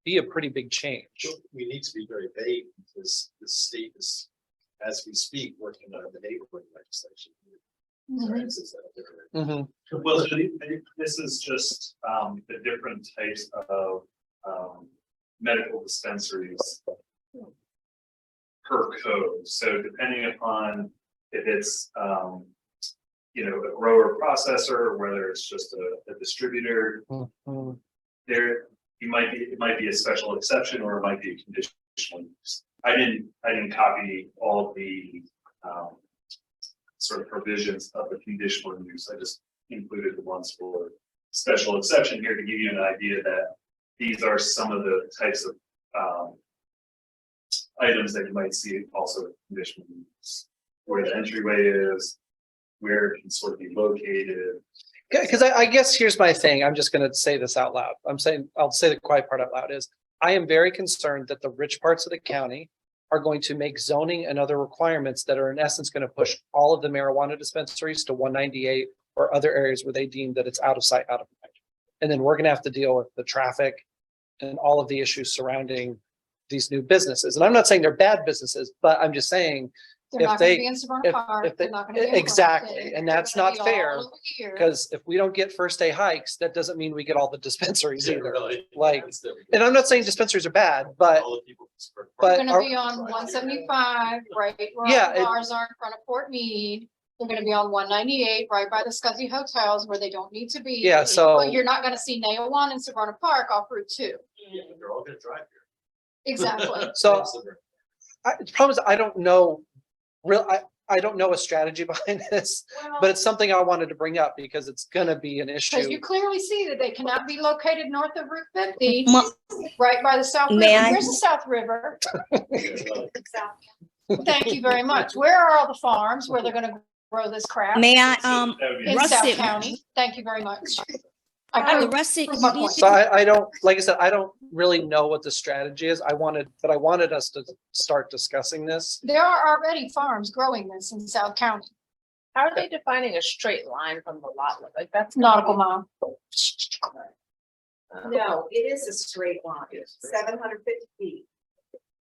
be a pretty big change. We need to be very vague because the state is, as we speak, working on the neighborhood legislation. Right, so it's not different. Mhm. Well, this is just the different types of medical dispensaries per code. So depending upon if it's a grower processor, or whether it's just a distributor, Mhm. it might be a special exception, or it might be a conditional use. I didn't copy all the sort of provisions of the conditional use. I just included the ones for special exception here to give you an idea that these are some of the types of items that you might see also in conditional use, where the entryway is, where it can sort of be located. Because I guess here's my thing. I'm just going to say this out loud. I'll say the quiet part out loud is I am very concerned that the rich parts of the county are going to make zoning and other requirements that are in essence going to push all of the marijuana dispensaries to 198 or other areas where they deem that it's out of sight, out of mind. And then we're going to have to deal with the traffic and all of the issues surrounding these new businesses. And I'm not saying they're bad businesses, but I'm just saying They're if not gonna they- be in Severna if Park, they- they're not gonna be in exactly, Arundel, and they're that's gonna not be all fair, over here. because if we don't get first day hikes, that doesn't mean we get all the dispensaries Yeah, either. really. Like, That's the- and I'm not saying dispensaries are bad, but All the people- but They're gonna are- be on 175, right where Yeah, all the bars are in front of Fort Meade. They're gonna be on 198, right by the Scuzzy hotels where they don't need to be. Yeah, so- But you're not gonna see Nail One and Severna Park off Route 2. They're all gonna drive here. Exactly. So the problem is I don't know, I don't know a strategy behind this, but it's something I wanted to bring up because it's gonna be an Because issue. you clearly see that they cannot be located north of Route 50, Ma- right by the South May River. I? Where's the South River? Exactly. Thank you very much. Where are all the farms where they're gonna grow this crap? May I, That would be- In South Russet- County. Thank you very much. I Russet, prove my you point. So I don't, like I said, I don't really know what the strategy is. I wanted us to start discussing this. There are already farms growing this in South County, How are they defining a straight line from the lot? Like that's. nautical mile. No, it is a straight line, 750 feet.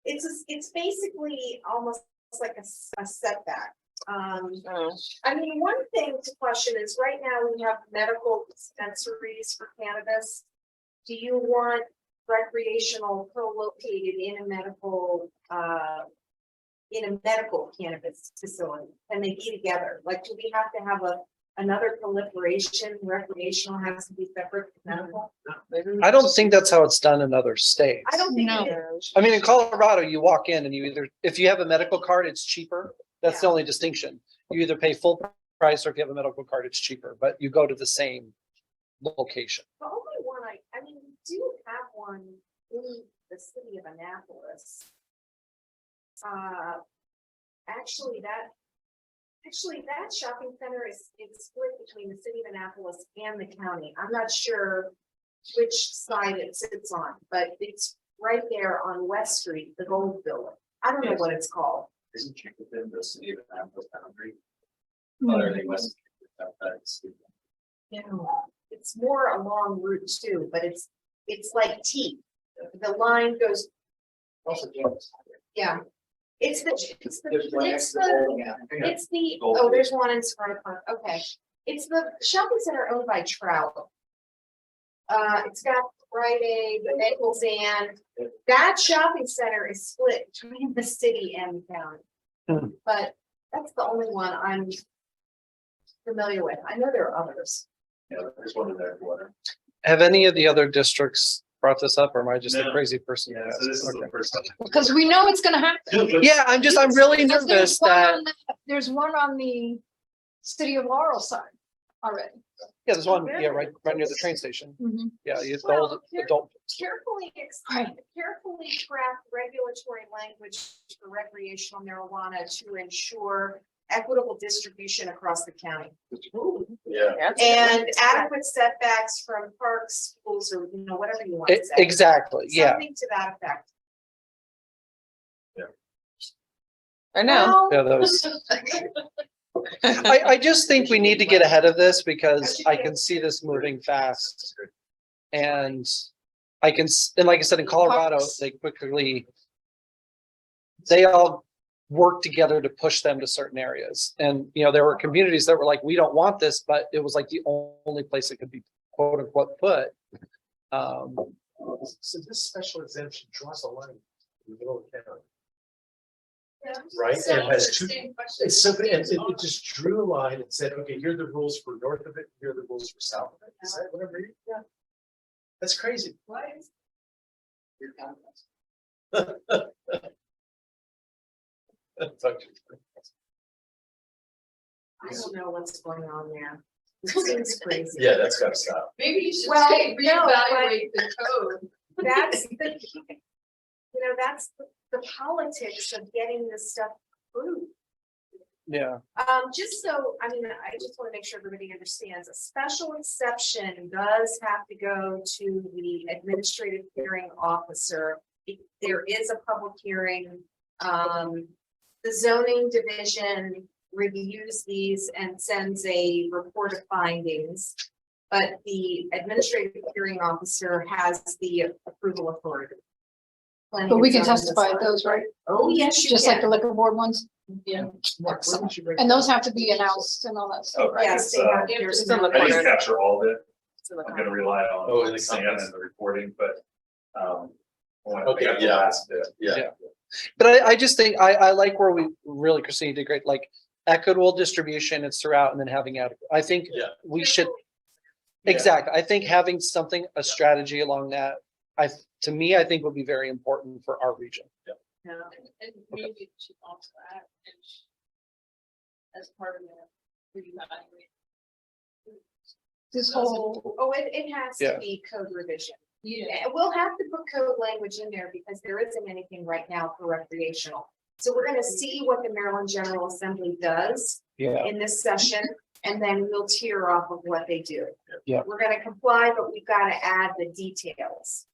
It's basically almost like a setback. I mean, one thing to question is right now we have medical dispensaries for cannabis. Do you want recreational co-located in a medical cannabis facility? Can they be together? Like, do we have to have another proliferation? Recreational has to be separate from medical? I don't think that's how it's done in other states. I don't think No. it is. I mean, in Colorado, you walk in and you either, if you have a medical card, it's cheaper. That's the only distinction. You either pay full price, or if you have a medical card, it's cheaper, but you go to the same location. The only one I mean, we do have one in the city of Annapolis. Actually, that shopping center is split between the city of Annapolis and the county. I'm not sure which side it sits on, but it's right there on West Street, the Gold Building. I don't know what it's called. Isn't it within the city of Annapolis boundary? Hmm. Or are they west? Yeah, it's more along Route 2, but it's like T. The line goes, yeah. It's the, oh, there's one in Severna Park, okay. It's the shopping center owned by Trout. It's got Rite Aid, the Nichols Inn. That shopping center is split between the city and the county. Hmm. But that's the only one I'm familiar with. I know there are others. Yeah, there's one in there, water. Have any of the other districts brought this up, or am I just a No. crazy person? Yeah, so this is the Okay. first time. Because we know it's gonna happen. Yeah, I'm really Because nervous that, there's one on the City of Laurel side already. yeah, there's one, yeah, right near the train station. Mhm. Yeah, it's the Well, old here- adult. Carefully, Right. carefully craft regulatory language for recreational marijuana to ensure equitable distribution across the county. Yeah. And adequate setbacks from parks, schools, or, whatever you want to say. Exactly, yeah. Something to that effect. I know. Yeah, those. I just think we need to get ahead of this because I can see this moving fast. And and like I said, in Colorado, they all work together to push them to certain areas. And, there were communities that were like, we don't want this, but it was like the only place it could be quote unquote put. So this special exemption draws a line in the middle of town. Right, and it has two, it's something, and it just drew a line and said, okay, here are the rules for north of it, here are the rules for south of it. Is that what I'm reading? Yeah. That's crazy. What? I don't know what's going on there. It seems crazy. Yeah, that's gotta stop. Maybe you should Well, say no, reevaluate the code. That's the, that's the politics of getting this stuff approved. Yeah, Just so, I just want to make sure everybody understands, a special exception does have to go to the administrative hearing officer. If there is a public hearing, the zoning division reviews these and sends a report of findings. But the administrative hearing officer has the approval authority. But we can testify at those, right? Oh, yes, you Just like the can. liquor board ones. Yeah. And those have to be announced and all that stuff, right? Yes, they have. There's It's on the no- I didn't capture all of it. It's in the I'm gonna rely Oh, in on the Sam comments. and the reporting, but, I wanna Okay, pick up the yeah. last bit. Yeah. but I just think, I like where we really, Christine did great, like equitable distribution, it's throughout, and then having adequate. I think Yeah. we should, Yeah. exactly. I think having something, a strategy along that, to me, I think would be very important for our region. And maybe it should also add as part of the reevaluate. This whole, Oh, it has Yeah. to be code revision. Yeah. And we'll have to put code language in there because there isn't anything right now for recreational. So we're gonna see what the Maryland General Assembly does Yeah, in this session, and then we'll tear off of what they do. Yeah. We're gonna comply, but we've gotta add the details.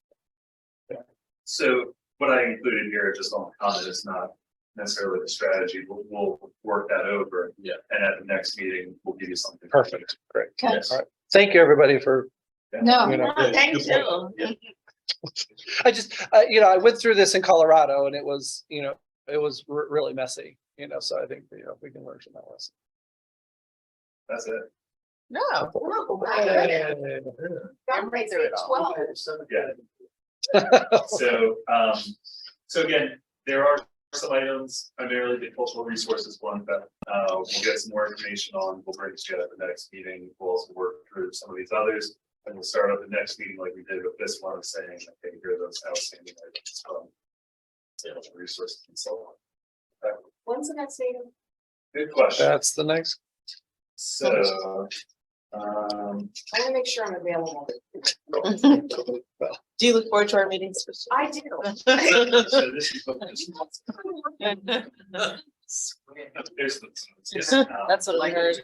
So what I included here, just on the comment, is not necessarily the strategy, but we'll work that over. Yeah. And at the next meeting, we'll give you something. perfect, great. okay, Yes. All right. Thank you, everybody, for, no, you know, Yeah, Thank good point. you. Yeah. I just, I went through this in Colorado and it was, it was really messy, so I think, we can learn from that lesson. That's it. No. That makes it 12. Yeah. So again, there are some items, primarily the cultural resources one that we'll get some more information on. We'll bring it to you at the next meeting. We'll also work through some of these others. And we'll start up the next meeting like we did with this one, saying, okay, here are those outstanding items from cultural resources and so on. When's the next meeting? Good question. That's the next. So, I wanna make sure I'm available. Do you look forward to our meetings? I do. so this is what this there's the. That's what I heard.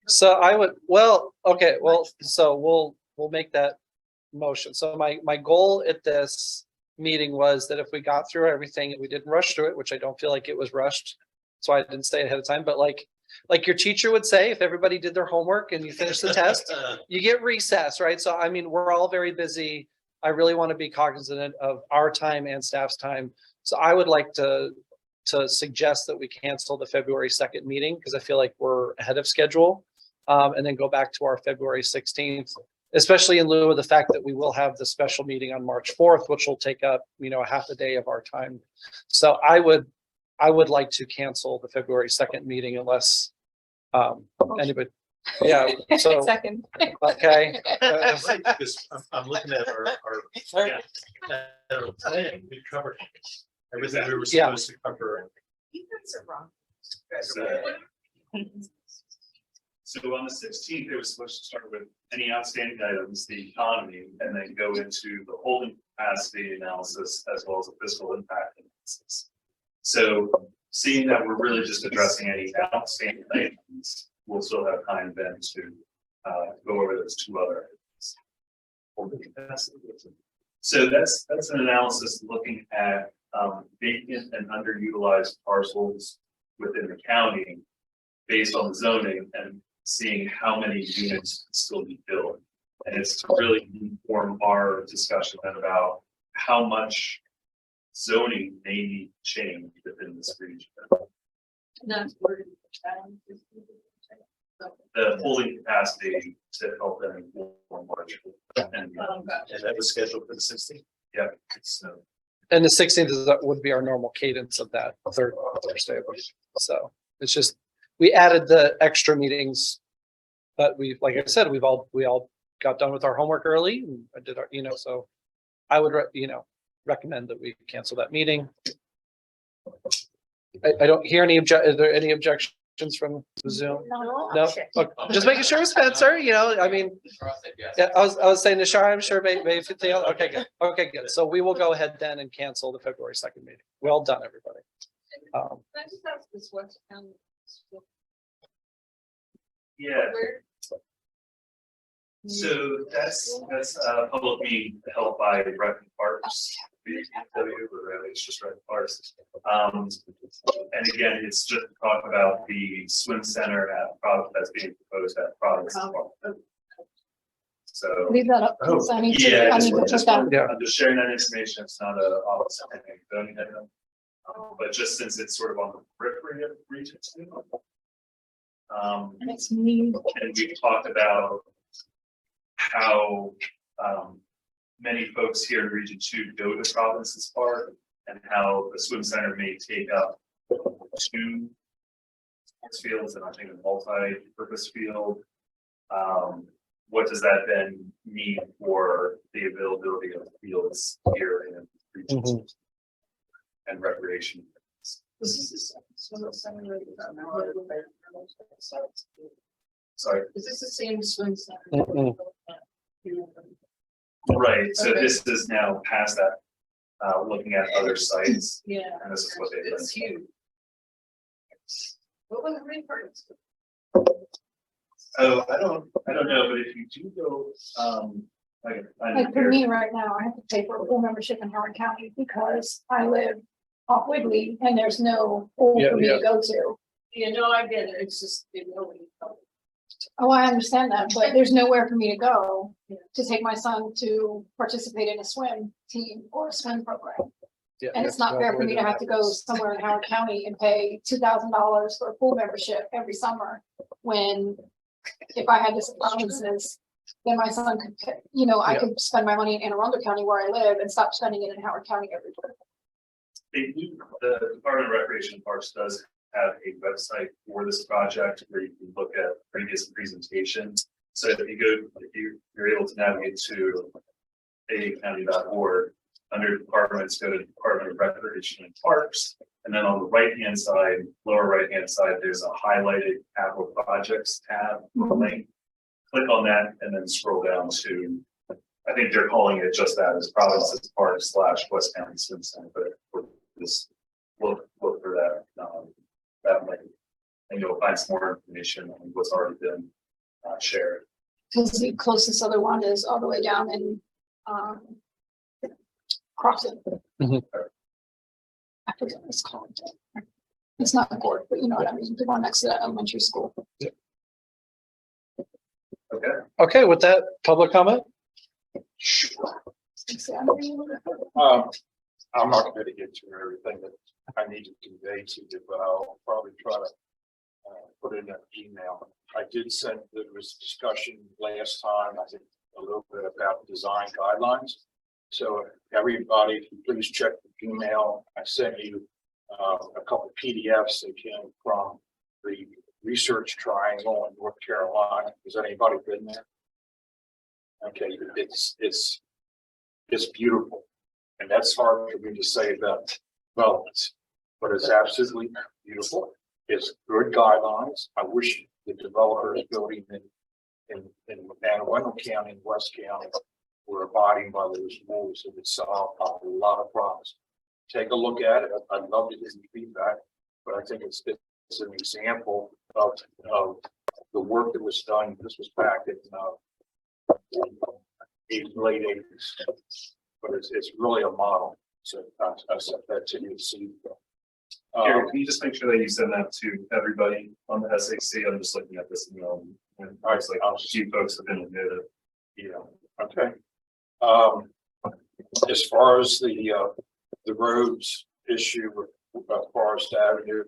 So I would, so we'll make that motion. So my goal at this meeting was that if we got through everything, we didn't rush through it, which I don't feel like it was rushed. So I didn't say it ahead of time, but like your teacher would say, if everybody did their homework and you finish the test, you get recess, right? So I mean, we're all very busy. I really want to be cognizant of our time and staff's time. So I would like to suggest that we cancel the February 2nd meeting because I feel like we're ahead of schedule. And then go back to our February 16th especially in lieu of the fact that we will have the special meeting on March 4th, which will take up, a half a day of our time. So I would like to cancel the February 2nd meeting unless anybody, yeah, so, Second. okay. Because I'm looking at our plan, we covered everything we were Yeah. supposed to cover. You guys are wrong. So on the 16th, it was supposed to start with any outstanding items, the economy, and then go into the holding capacity analysis as well as the fiscal impact analysis. So seeing that we're really just addressing any outstanding items, we'll still have time then to go over those two other items. Holding capacity. So that's an analysis looking at vacant and underutilized parcels within the county based on the zoning and seeing how many units can still be built. And it's to really inform our discussion then about how much zoning may need to change within this region. That's where. The holding capacity to help them inform March. And And that was scheduled for the 16th. yeah, so And the 16th would be our normal cadence of that third Thursday. So it's just, we added the extra meetings. But like I said, we all got done with our homework early and I did our, so I would, recommend that we cancel that meeting. I don't hear is there any objections from Zoom? No? Okay. Just making sure, Spencer, I mean, yeah, I was saying to Shar, I'm sure maybe okay, good. Okay, good. So we will go ahead then and cancel the February 2nd meeting. Well done, everybody. Can I just ask this what's county? yeah. So that's a public meeting held by Rec and Parks. It's just Rec and Parks. And again, it's just to talk about the swim center that's being proposed at Providence Park. So, Leave that up. because I need to- yeah, I need to put that. I'm just sharing that information. It's not a office of anything, but just since it's sort of on the periphery of region two. It's me. And we talked about how many folks here in Region 2 go to Province's Park and how the swim center may take up 2 sports fields and I think a multi-purpose field. What does that then mean for the availability of fields here in Region 2 and recreation? Sorry. Is this the same swim center? Right, so this is now past that, looking at other sites, Yeah. and this is what they've done. It's huge. What was the main part? Oh, I don't know, but if you do go, Like for me right now, I have to pay for a pool membership in Howard County because I live off Wiggly and there's no pool for me to go to. You know, I get it. It's just, nobody. Oh, I understand that, but there's nowhere for me to go to take my son to participate in a swim team or a swim program. Yeah, And it's not fair for me to have to go somewhere in Howard County and pay $2,000 for a pool membership every summer. When if I had this provinces, then my son could, I could spend my money in Arundel County where I live and stop spending it in Howard County every year. The Department of Recreation and Parks does have a website for this project where you can look at previous presentations. So if you're able to navigate to acounty.org, under departments, go to Department of Recreation and Parks. And then on the right-hand side, lower right-hand side, there's a highlighted capital projects tab or link. Click on that and then scroll down to, I think they're calling it just that, as Province's Park / West County Swim Center, but just look for that, that link. And you'll find some more information on what's already been shared. Because the closest other one is all the way down in Crossing. Mhm. I forget what it's called. It's not Gord, but you know what I mean, the one next to that elementary school. Okay. Okay, with that, public comment? I'm not going to get to everything that I need to convey to you, but I'll probably try to put in an email. I did send, there was discussion last time, I think, a little bit about design guidelines. So everybody, if you please check the email. I sent you a couple PDFs that came from the research triangle in North Carolina. Has anybody been there? Okay, it's beautiful. And that's hard for me to say about developments, but it's absolutely beautiful. It's good guidelines. I wish the developers building in Anne Arundel County and West County were abiding by those rules. It would solve a lot of problems. Take a look at it. I'd love to get some feedback, but I think it's an example of the work that was done. This was back in late 80s, but it's really a model. So I sent that to you to see. Gary, can you just make sure that you send that to everybody on the SAC? I'm just looking at this email and I was like, a few folks have been admitted. Yeah. Okay. As far as the roads issue with Forest Avenue,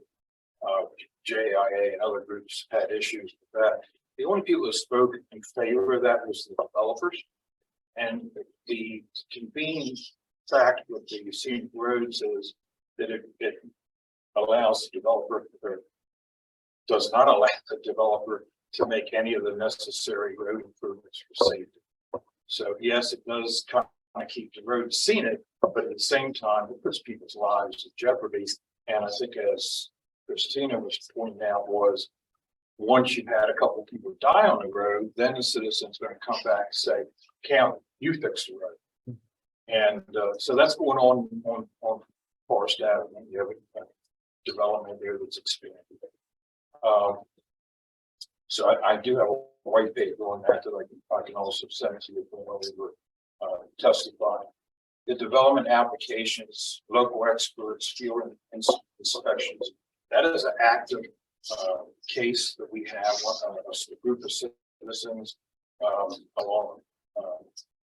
JIA and other groups had issues with that. The only people who spoke in favor of that was the developers. And the convenient fact with the scenic roads is that it allows the developer, or does not allow the developer to make any of the necessary road improvements for safety. So yes, it does kind of keep the road scenic, but at the same time, it puts people's lives in jeopardy. And I think, as Christina was pointing out, was once you've had a couple of people die on the road, then the citizen's going to come back and say, "County, you fix the road." And so that's going on Forest Avenue. You have a development there that's expanding. So I do have a white paper on that I can also send it to you when we were testifying. The development applications, local experts, field inspections, that is an active case that we have. A group of citizens along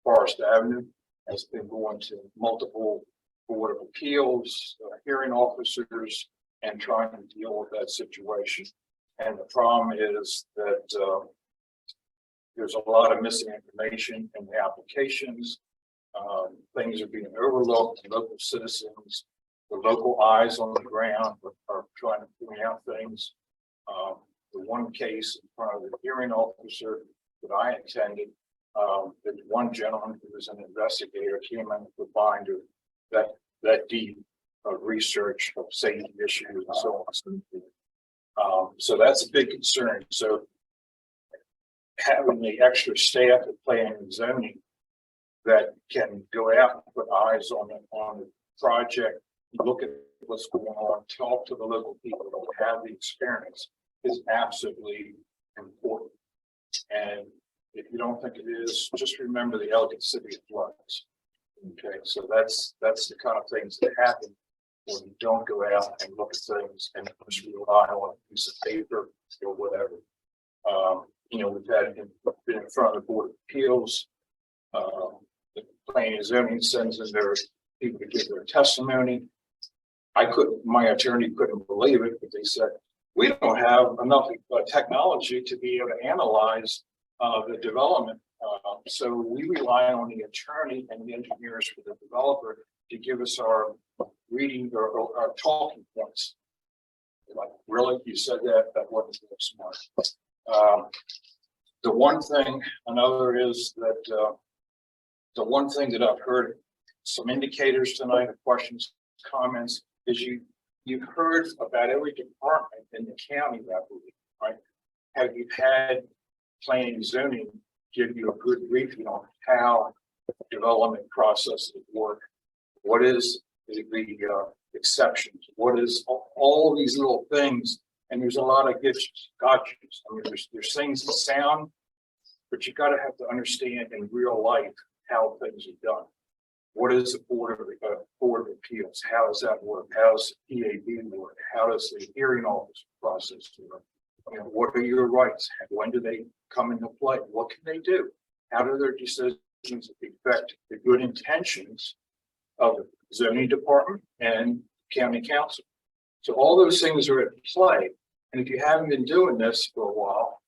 Forest Avenue has been going to multiple Board of Appeals, hearing officers, and trying to deal with that situation. And the problem is that there's a lot of missing information in the applications. Things are being overlooked. Local citizens, the local eyes on the ground are trying to point out things. The one case in front of the hearing officer that I attended, that one gentleman who was an investigator came in with a binder that deep of research of safety issues and so on. So that's a big concern. So having the extra staff at planning and zoning that can go out and put eyes on the project, look at what's going on, talk to the local people that have the experience is absolutely important. And if you don't think it is, just remember the Ellicott City of floods. Okay, so that's the kind of things that happen when you don't go out and look at things and just rely on a piece of paper or whatever. We've been in front of the Board of Appeals. The planning and zoning sends in their people to give their testimony. My attorney couldn't believe it, but they said, we don't have enough technology to be able to analyze the development. So we rely on the attorney and the engineers for the developer to give us our reading or our talking points. Like, really? You said that? That wasn't very smart. The one thing, another is that the one thing that I've heard some indicators tonight of questions, comments, is you've heard about every department in the county that week, right? Have you had planning and zoning give you a good briefing on how the development processes work? What is the exceptions? What is all these little things? And there's a lot of gotchas. I mean, there's things that sound, but you got to have to understand in real life how things are done. What is the Board of Appeals? How does that work? How does the PAB work? How does the hearing officer process work? What are your rights? When do they come into play? What can they do? How do their decisions affect the good intentions of the zoning department and county council? So all those things are at play. And if you haven't been doing this for a while,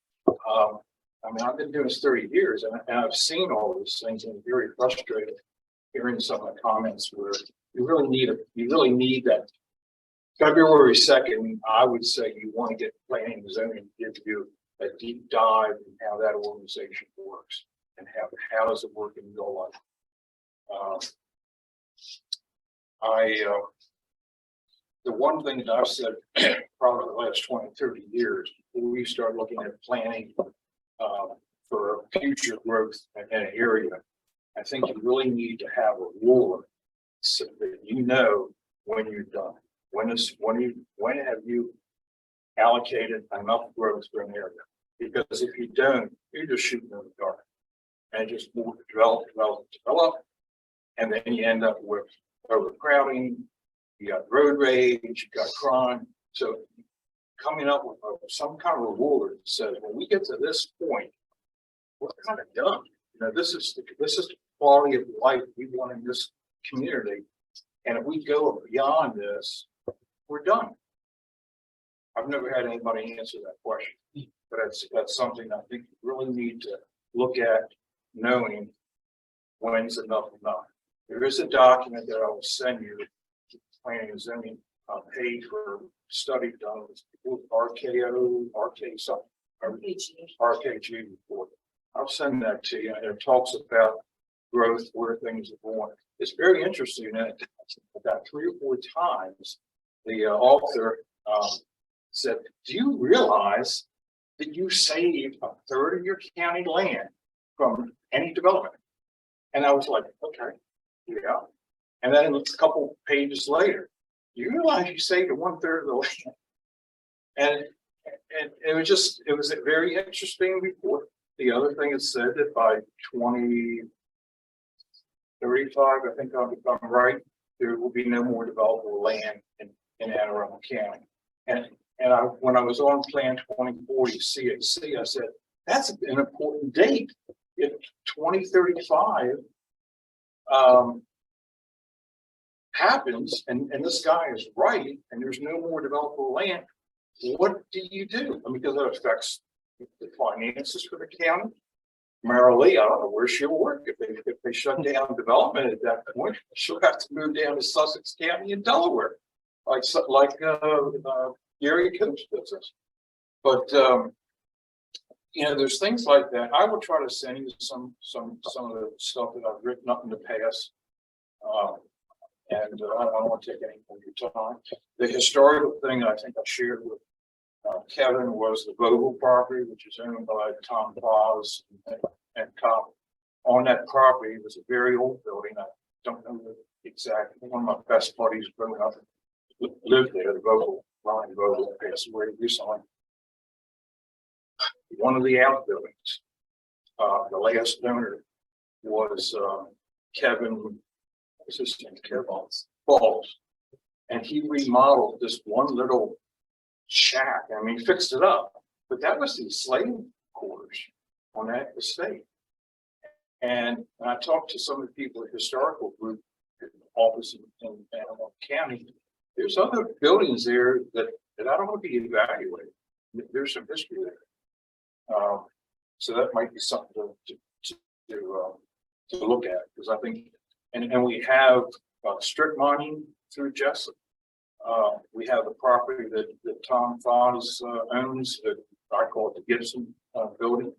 I mean, I've been doing this 30 years and I've seen all these things and very frustrated hearing some of the comments where you really need that. February 2nd, I would say you want to get planning and zoning, give you a deep dive in how that organization works and how does it work in real life. The one thing that I've said probably the last 20, 30 years, before we start looking at planning for future growth in an area, I think you really need to have a ruler so that you know when you're done. When have you allocated enough growth for an area? Because if you don't, you're just shooting in the dark and just develop, and then you end up with overcrowding. You got road rage, you got crime. So coming up with some kind of a rule that says when we get to this point, we're kind of done. You know, this is the quality of life we want in this community. And if we go beyond this, we're done. I've never had anybody answer that question, but that's something I think you really need to look at, knowing when's enough. There is a document that I will send you, planning and zoning page for study done with RKG report. I'll send that to you, and it talks about growth, where things are going. It's very interesting that about 3 or 4 times the author said, do you realize that you saved a third of your county land from any development? And I was like, okay, yeah. And then a couple pages later, you realize you saved 1/3 of the land. And it was a very interesting report. The other thing it said that by 2035, I think if I'm right, there will be no more developable land in Anne Arundel County. And when I was on Plan 2040 CAC, I said, that's an important date. If 2035 happens and this guy is right and there's no more developable land, what do you do? I mean, because that affects the finances for the county. Marilee, I don't know where she'll work if they shut down development at that point. She'll have to move down to Sussex County in Delaware, like Gary Coach's business. But you know, there's things like that. I will try to send you some of the stuff that I've written up in the past. And I don't want to take any of your time. The historical thing I think I shared with Kevin was the Vogel property, which is owned by Tom Foz and Tom. On that property was a very old building. I don't know the exact. One of my best buddies growing up lived there. The Vogel, Ronnie Vogel, passed away recently. One of the outbuildings, the last owner was Kevin. Balls, and he remodeled this one little shack. I mean, he fixed it up, but that was the slave quarters on that estate. And I talked to some of the people at the historical group office in Antelope County. There's other buildings there that I don't want to be evaluated. There's some history there, so that might be something to look at, because I think. And we have strip mining through Jessup. We have the property that Tom Foz owns, that I call it the Gibson building.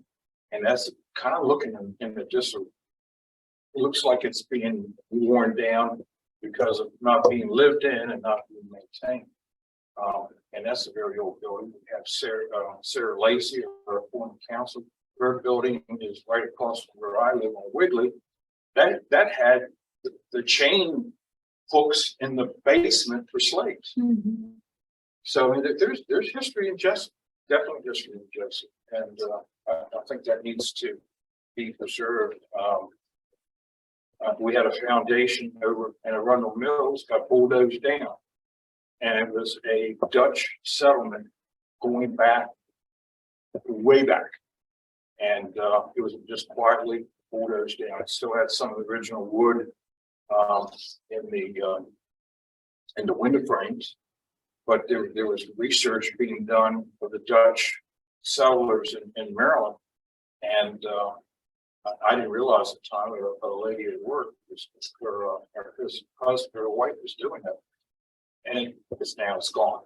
And that's kind of looking in the district. It looks like it's being worn down because of not being lived in and not being maintained. And that's a very old building. We have Sarah Lacey, our former council. Her building is right across from where I live on Wiggly. That had the chain hooks in the basement for slaves. Mhm. So I mean, there's history in Jessup, definitely history in Jessup, and I think that needs to be preserved. We had a foundation over in Arundel Mills, got bulldozed down, and it was a Dutch settlement going back, way back, and it was just quietly bulldozed down. It still had some of the original wood in the window frames, But there was research being done for the Dutch settlers in Maryland. And I didn't realize at the time, a lady at work, her husband, her wife was doing that. And it's gone.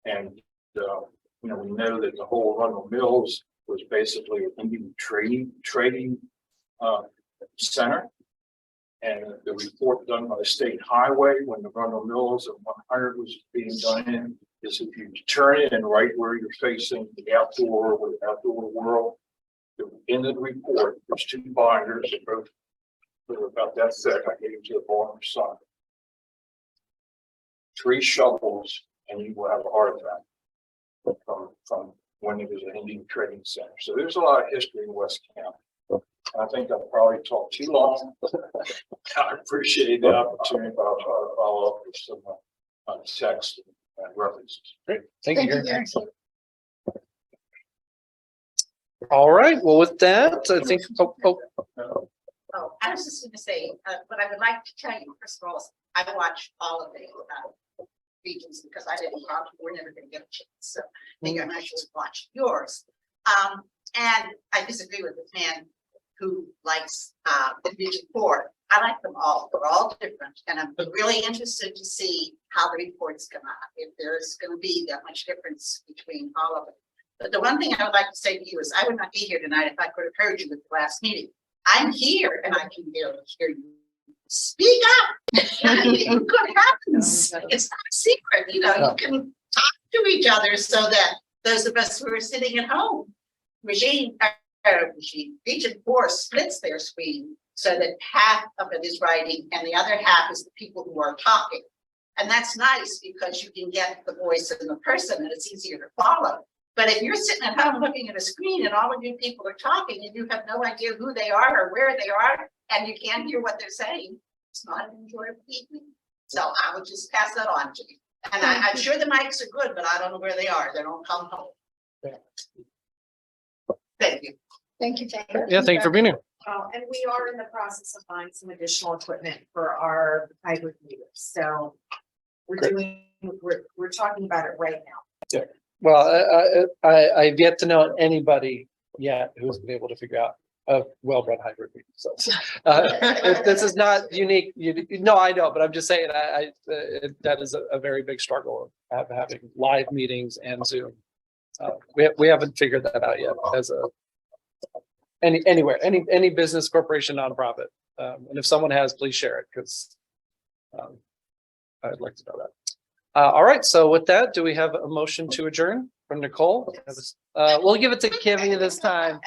And, we know that the whole Arundel Mills was basically an Indian trading center. And the report done by the state highway when the Arundel Mills of 100 was being done in is if you turn it and right where you're facing the outdoor world. In the report, there's 2 binders that both they're about that thick. I gave them to the farmer's son. 3 shovels, and you will have a heart attack from when it was an Indian trading center. So there's a lot of history in West County. I think I've probably talked too long. I appreciate the opportunity, but I'll try to follow up with some text and references. Great. Thank you. Gary. All right. Well, with that, I think, Oh, I was just gonna say, what I would like to tell you, first of all, is I watch all of the regions because I didn't watch, we're never gonna get a chance, so maybe I should watch yours. And I disagree with the man who likes the Region 4. I like them all, they're all different, and I'm really interested to see how the reports come out, if there's gonna be that much difference between all of them. But the one thing I would like to say to you is I would not be here tonight if I could have heard you at the last meeting. I'm here and I can barely hear you. Speak up. Anything good happens. It's not a secret, you can talk to each other so that those of us who are sitting at home. Region 4 splits their screen so that half of it is writing and the other half is the people who are talking. And that's nice because you can get the voice of the person and it's easier to follow. But if you're sitting at home looking at a screen and all of you people are talking and you have no idea who they are or where they are, and you can't hear what they're saying, it's not an enjoyable evening. So I would just pass that on to you. And I'm sure the mics are good, but I don't know where they are. They don't come home. Thank you. Thank you. yeah, thank you for being here. And we are in the process of buying some additional equipment for our hybrid meters. So we're talking about it right now. Well, I've yet to know anybody yet who's been able to figure out a well-bred hybrid. So this is not unique. No, I know, but I'm just saying that is a very big struggle of having live meetings and Zoom. We haven't figured that out yet as any business, corporation, nonprofit. And if someone has, please share it because I'd like to know that. All right. So with that, do we have a motion to adjourn from Nicole? We'll give it to Kimmy this time.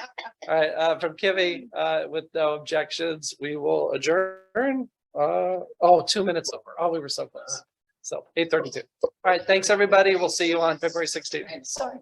All right. From Kimmy, with no objections, we will adjourn. 2 minutes over. Oh, we were so close. So 8:32. All right. Thanks, everybody. We'll see you on February 16th. Sorry.